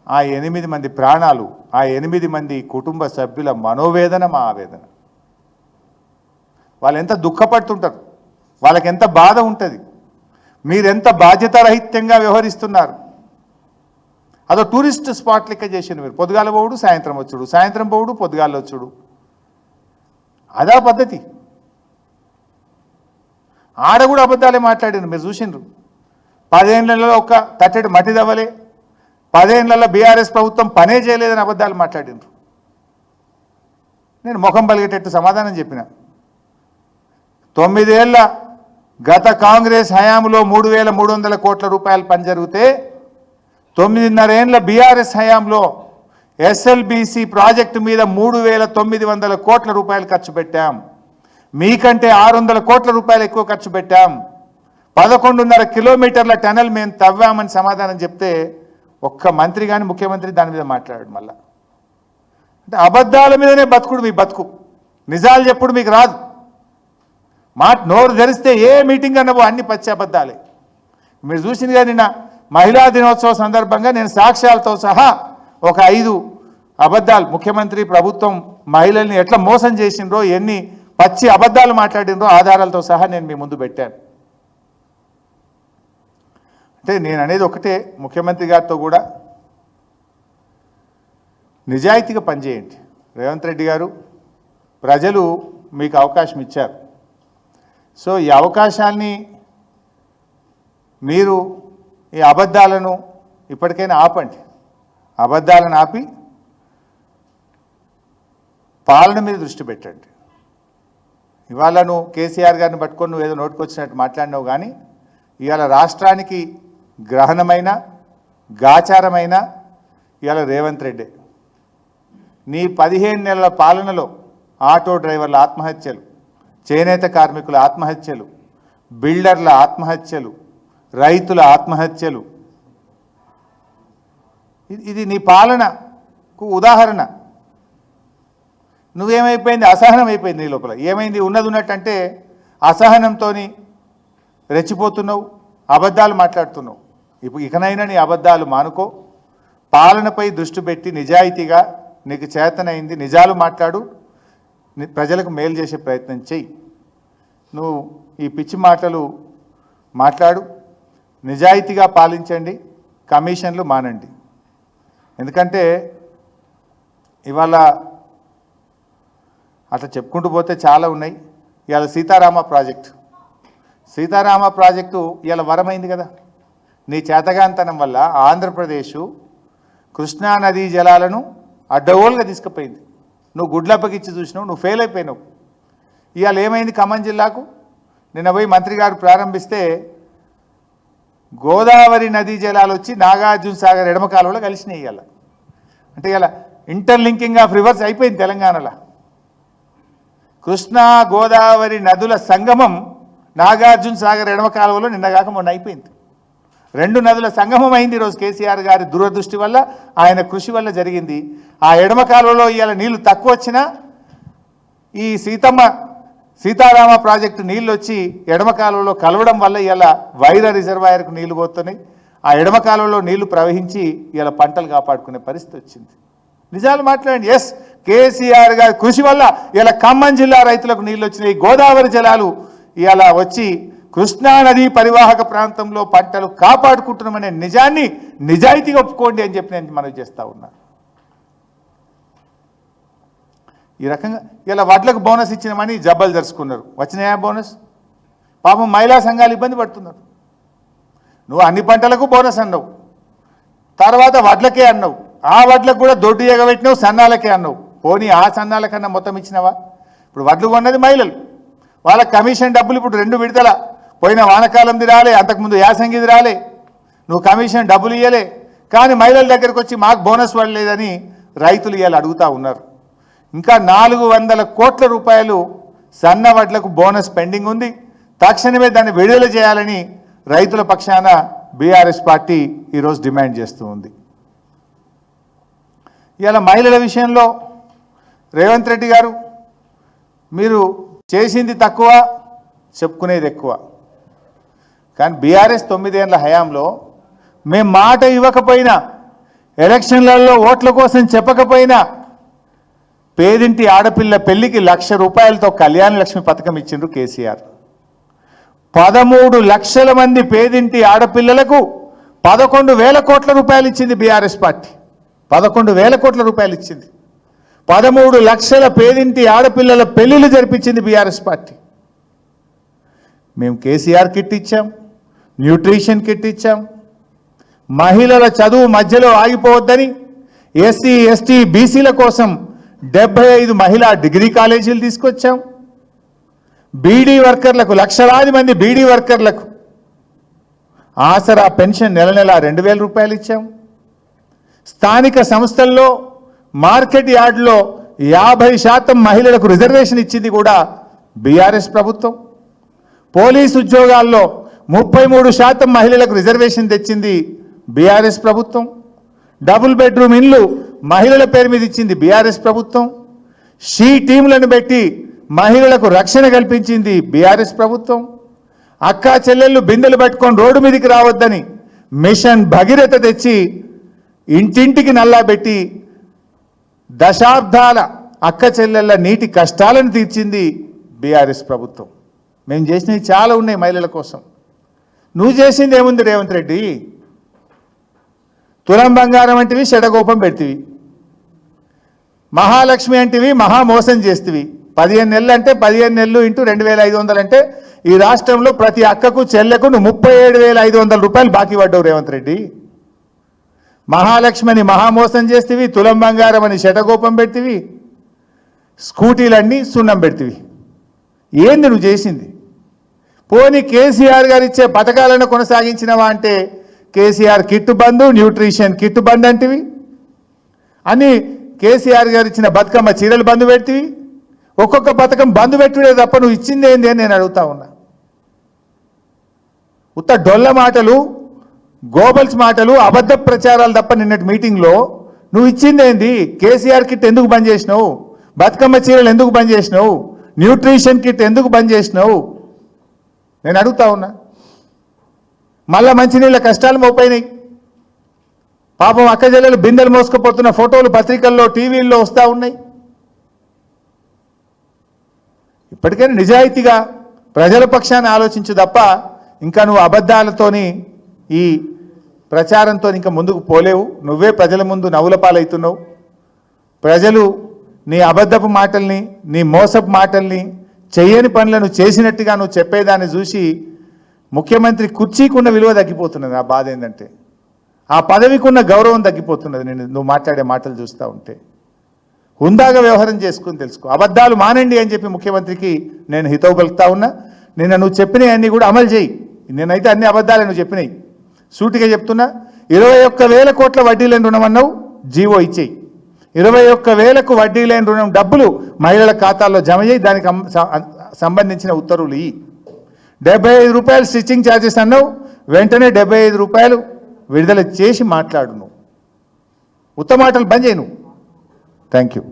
ఆ 8 మంది ప్రాణాలు, ఆ 8 మంది కుటుంబ సభ్యుల మనోవేదన మా ఆవేదన. వాళ్ళు ఎంత దుఃఖపడుతుంటారు, వాళ్ళకి ఎంత బాధ ఉంటుంది. మీరెంత బాధ్యతారహిత్యంగా వ్యవహరిస్తున్నారు. అదో టూరిస్ట్ స్పాట్ లెక్క చేసిండు మీరు. పొద్దుగాల పోవుడు, సాయంత్రం వచ్చుడు, సాయంత్రం పోవుడు, పొద్దుగాల వచ్చుడు. అదా పద్ధతి? ఆడ కూడా అబద్ధాలే మాట్లాడిండ్రు, మీరు చూసిండ్రు. 10 ఏళ్లలో ఒక్క తట్టెడు మట్టి దవ్వలే, 10 ఏళ్లలో బీఆర్ఎస్ ప్రభుత్వం పనే చేయలేదని అబద్ధాలు మాట్లాడిండ్రు. నేను ముఖం పలిగేటట్టు సమాధానం చెప్పిన. 9 ఏళ్ల గత కాంగ్రెస్ హయాంలో 3,300 కోట్ల రూపాయలు పని జరిగితే 9.5 ఏళ్ల బీఆర్ఎస్ హయాంలో ఎస్ఎల్బీసీ ప్రాజెక్టు మీద 3,900 కోట్ల రూపాయలు ఖర్చు పెట్టాం. మీకంటే 600 కోట్ల రూపాయలు ఎక్కువ ఖర్చు పెట్టాం. 11.5 కిలోమీటర్ల టనల్ మేము తవ్వామని సమాధానం చెప్తే ఒక్క మంత్రి కానీ ముఖ్యమంత్రి దాని మీద మాట్లాడాడు. మళ్ళా అంటే అబద్ధాల మీదనే బతుకుడు మీ బతుకు, నిజాలు చెప్పుడు మీకు రాదు. నోరు ధరిస్తే ఏ మీటింగ్ అన్నవో అన్ని పచ్చి అబద్ధాలే. మీరు చూసింది కదా నిన్న మహిళా దినోత్సవ సందర్భంగా నేను సాక్ష్యాలతో సహా ఒక 5 అబద్ధాలు, ముఖ్యమంత్రి ప్రభుత్వం మహిళల్ని ఎట్లా మోసం చేసిండ్రో, ఎన్ని పచ్చి అబద్ధాలు మాట్లాడినరో ఆధారాలతో సహా నేను మీ ముందు పెట్టాను. అంటే నేను అనేది ఒకటే, ముఖ్యమంత్రి గారితో కూడా నిజాయితీగా పనిచేయండి. రేవంత్ రెడ్డి గారు, ప్రజలు మీకు అవకాశం ఇచ్చారు. సో ఈ అవకాశాన్ని మీరు ఈ అబద్ధాలను ఇప్పటికైనా ఆపండి. అబద్ధాలను ఆపి పాలన మీద దృష్టి పెట్టండి. ఇవాళ నువ్వు కేసీఆర్ గారిని పట్టుకొని నువ్వు ఏదో నోటుకొచ్చినట్టు మాట్లాడినావు, కానీ ఇవాళ రాష్ట్రానికి గ్రహణమైన గాచారమైన ఇవాళ రేవంత్ రెడ్డి. నీ 15 నెలల పాలనలో ఆటో డ్రైవర్ల ఆత్మహత్యలు, చేనేత కార్మికుల ఆత్మహత్యలు, బిల్డర్ల ఆత్మహత్యలు, రైతుల ఆత్మహత్యలు, ఇది నీ పాలనకు ఉదాహరణ. నువ్వేమైపోయింది? అసహనం అయిపోయింది నీ లోపల. ఏమైంది? ఉన్నది ఉన్నట్టంటే అసహనంతో రెచ్చిపోతున్నావు, అబద్ధాలు మాట్లాడుతున్నావు. ఇప్పుడు ఇకనైనా నీ అబద్ధాలు మానుకో, పాలనపై దృష్టి పెట్టి నిజాయితీగా నీకు చేతనైంది నిజాలు మాట్లాడు, ప్రజలకు మేలు చేసే ప్రయత్నం చెయ్యి. నువ్వు ఈ పిచ్చి మాటలు మాట్లాడు, నిజాయితీగా పాలించండి, కమిషన్లు మానండి. ఎందుకంటే ఇవాళ అట్లా చెప్పుకుంటూ పోతే చాలా ఉన్నాయి. ఇవాళ సీతారామ ప్రాజెక్టు ఇవాళ వరమైంది కదా. నీ చేతగాంతనం వల్ల ఆంధ్రప్రదేశ్ కృష్ణా నదీ జలాలను అడ్డగోలుగా తీసుకుపోయింది. నువ్వు గుడ్లప్పగిచ్చి చూసినావు, నువ్వు ఫెయిల్ అయిపోయినావు. ఇవాళ ఏమైంది? ఖమ్మం జిల్లాకు నిన్న పోయి మంత్రి గారు ప్రారంభిస్తే గోదావరి నదీ జలాలు వచ్చి నాగార్జున సాగర్ ఎడమ కాలువలో కలిసినాయి. ఇవాళ అంటే ఇలా ఇంటర్లింకింగ్ ఆఫ్ రివర్స్ అయిపోయింది తెలంగాణలో. కృష్ణా గోదావరి నదుల సంగమం నాగార్జున సాగర్ ఎడమ కాలువలో నిన్నగాక మొన్న అయిపోయింది. 2 నదుల సంగమం అయింది ఈరోజు. కేసీఆర్ గారి దూరదృష్టి వల్ల, ఆయన కృషి వల్ల జరిగింది. ఆ ఎడమ కాలువలో ఇవాళ నీళ్లు తక్కువ వచ్చినా ఈ సీతారామ ప్రాజెక్టు నీళ్ళు వచ్చి ఎడమ కాలువలో కలవడం వల్ల ఇవాళ వైరా రిజర్వాయర్కు నీళ్లు పోతున్నాయి. ఆ ఎడమ కాలువలో నీళ్లు ప్రవహించి ఇవాళ పంటలు కాపాడుకునే పరిస్థితి వచ్చింది. నిజాలు మాట్లాడండి. ఎస్, కేసీఆర్ గారి కృషి వల్ల ఇలా ఖమ్మం జిల్లా రైతులకు నీళ్ళు వచ్చినాయి. గోదావరి జలాలు ఇవాళ వచ్చి కృష్ణా నదీ పరివాహక ప్రాంతంలో పంటలు కాపాడుకుంటున్నామనే నిజాన్ని నిజాయితీగా ఒప్పుకోండి అని చెప్పి నేను మనవి చేస్తూ ఉన్నా. ఈ రకంగా ఇలా వడ్లకు బోనస్ ఇచ్చినామని జబ్బలు జరుచుకున్నారు. వచ్చినాయా బోనస్? పాపం మహిళా సంఘాలు ఇబ్బంది పడుతున్నారు. నువ్వు అన్ని పంటలకు బోనస్ అన్నావు, తర్వాత వడ్లకే అన్నావు. ఆ వడ్లకు కూడా దొడ్డు ఎగబెట్టినావు, సన్నాలకే అన్నావు. పోనీ ఆ సన్నాల కన్నా మొత్తం ఇచ్చినావా? ఇప్పుడు వడ్లు కొన్నది మహిళలు, వాళ్ళ కమిషన్ డబ్బులు ఇప్పుడు 2 విడతల, పోయిన వానకాలంది రాలే, అంతకుముందు యాసంగిది రాలే, నువ్వు కమిషన్ డబ్బులు ఇవ్వలే. కానీ మహిళల దగ్గరకు వచ్చి మాకు బోనస్ పడలేదని రైతులు ఇవాళ అడుగుతూ ఉన్నారు. ఇంకా 400 కోట్ల రూపాయలు సన్న వడ్లకు బోనస్ పెండింగ్ ఉంది. తక్షణమే దాన్ని విడుదల చేయాలని రైతుల పక్షాన బీఆర్ఎస్ పార్టీ ఈరోజు డిమాండ్ చేస్తూ ఉంది. ఇవాళ మహిళల విషయంలో రేవంత్ రెడ్డి గారు, మీరు చేసింది తక్కువ, చెప్పుకునేది ఎక్కువ. కానీ బీఆర్ఎస్ 9 ఏళ్ల హయాంలో మేము మాట ఇవ్వకపోయినా, ఎలక్షన్లలో ఓట్ల కోసం చెప్పకపోయినా, పేదింటి ఆడపిల్ల పెళ్లికి 1,00,000 రూపాయలతో కళ్యాణ లక్ష్మి పథకం ఇచ్చిండ్రు కేసీఆర్. 13 లక్షల మంది పేదింటి ఆడపిల్లలకు 11,000 కోట్ల రూపాయలు ఇచ్చింది బీఆర్ఎస్ పార్టీ. 11,000 కోట్ల రూపాయలు ఇచ్చింది. 13 లక్షల పేదింటి ఆడపిల్లల పెళ్లిళ్ళు జరిపించింది బీఆర్ఎస్ పార్టీ. మేము కేసీఆర్ కిట్ ఇచ్చాం, న్యూట్రిషన్ కిట్ ఇచ్చాం, మహిళల చదువు మధ్యలో ఆగిపోవద్దని ఎస్సీ ఎస్టీ బీసీల కోసం 75 మహిళా డిగ్రీ కాలేజీలు తీసుకొచ్చాం. బీడీ వర్కర్లకు, లక్షలాది మంది బీడీ వర్కర్లకు ఆసరా పెన్షన్ నెల నెల 2,000 రూపాయలు ఇచ్చాం. స్థానిక సంస్థల్లో మార్కెట్ యార్డులో 50% మహిళలకు రిజర్వేషన్ ఇచ్చింది కూడా బీఆర్ఎస్ ప్రభుత్వం. పోలీసు ఉద్యోగాల్లో 33% మహిళలకు రిజర్వేషన్ తెచ్చింది బీఆర్ఎస్ ప్రభుత్వం. డబుల్ బెడ్రూమ్ ఇండ్లు మహిళల పేరు మీద ఇచ్చింది బీఆర్ఎస్ ప్రభుత్వం. షీ టీంలను పెట్టి మహిళలకు రక్షణ కల్పించింది బీఆర్ఎస్ ప్రభుత్వం. అక్కా చెల్లెళ్ళు బిందెలు పట్టుకొని రోడ్డు మీదకి రావద్దని మిషన్ భగీరథ తెచ్చి ఇంటింటికి నల్లా పెట్టి దశాబ్దాల అక్క చెల్లెళ్ళ నీటి కష్టాలను తీర్చింది బీఆర్ఎస్ ప్రభుత్వం. మేము చేసినవి చాలా ఉన్నాయి మహిళల కోసం. నువ్వు చేసింది ఏముంది రేవంత్ రెడ్డి? తులం బంగారం అంటివి షడగోపం పెడితివి, మహాలక్ష్మి అంటివి మహా మోసం చేస్తేవి. 15 నెలలు అంటే 15 నెలలు ఇంటూ 2,500 అంటే ఈ రాష్ట్రంలో ప్రతి అక్కకు చెల్లెకు నువ్వు 37,500 రూపాయలు బాకీ పడ్డావు రేవంత్ రెడ్డి. మహాలక్ష్మి అని మహామోసం చేస్తేవి, తులం బంగారం అని శటగోపం పెడితివి, స్కూటీలన్నీ సున్నం పెడితివి. ఏంది నువ్వు చేసింది? పోనీ కేసీఆర్ గారు ఇచ్చే పథకాలను కొనసాగించినవా అంటే కేసీఆర్ కిట్టు బంద్, న్యూట్రిషన్ కిట్టు బంద్ అంటివి అని కేసీఆర్ గారు ఇచ్చిన బతుకమ్మ చీరలు బంద్ పెడితివి. ఒక్కొక్క పథకం బంద్ పెట్టుడే తప్ప నువ్వు ఇచ్చింది ఏంది అని నేను అడుగుతా ఉన్నా. ఉత్త డొల్ల మాటలు, గోబల్స్ మాటలు, అబద్ధ ప్రచారాలు తప్ప నిన్నటి మీటింగ్లో నువ్వు ఇచ్చింది ఏంది? కేసీఆర్ కిట్ ఎందుకు బంద్ చేసినావు? బతుకమ్మ చీరలు ఎందుకు బంద్ చేసినావు? న్యూట్రిషన్ కిట్ ఎందుకు బంద్ చేసినావు? నేను అడుగుతా ఉన్నా. మళ్ళా మంచినీళ్ళ కష్టాలు మోపైనాయి. పాపం అక్కజల్లెలు బిందెలు మోసుకుపోతున్న ఫోటోలు పత్రికల్లో, టీవీల్లో వస్తూ ఉన్నాయి. ఇప్పటికైనా నిజాయితీగా ప్రజల పక్షాన్ని ఆలోచించు తప్ప ఇంకా నువ్వు అబద్ధాలతోని ఈ ప్రచారంతో ఇంకా ముందుకు పోలేవు. నువ్వే ప్రజల ముందు నవ్వుల పాలవుతున్నావు. ప్రజలు నీ అబద్ధపు మాటల్ని, నీ మోసపు మాటల్ని, చెయ్యని పనులను చేసినట్టుగా నువ్వు చెప్పేదాన్ని చూసి ముఖ్యమంత్రి కుర్చీకున్న విలువ తగ్గిపోతున్నది. ఆ బాధ ఏంటంటే ఆ పదవికున్న గౌరవం తగ్గిపోతున్నది. నువ్వు మాట్లాడే మాటలు చూస్తూ ఉంటే హుందాగా వ్యవహారం చేసుకుని తెలుసుకో. అబద్ధాలు మానండి అని చెప్పి ముఖ్యమంత్రికి నేను హితవు పలుకుతా ఉన్నా. నిన్న నువ్వు చెప్పినవి అన్నీ కూడా అమలు చేయి. నేనైతే అన్ని అబద్ధాలు నువ్వు చెప్పినాయి. సూటిగా చెప్తున్నా. 21,000 కోట్ల వడ్డీ లేని రుణం అన్నావు, జీవో ఇచ్చేయి. 21,000కు వడ్డీ లేని రుణం డబ్బులు మహిళల ఖాతాల్లో జమ చేయి. దానికి సంబంధించిన ఉత్తర్వులు ఇవి. 75 రూపాయలు స్టిచ్చింగ్ ఛార్జెస్ అన్నావు, వెంటనే 75 రూపాయలు విడుదల చేసి మాట్లాడు. నువ్వు ఉత్తమాటలు బంద్ చేయి నువ్వు. Thank you.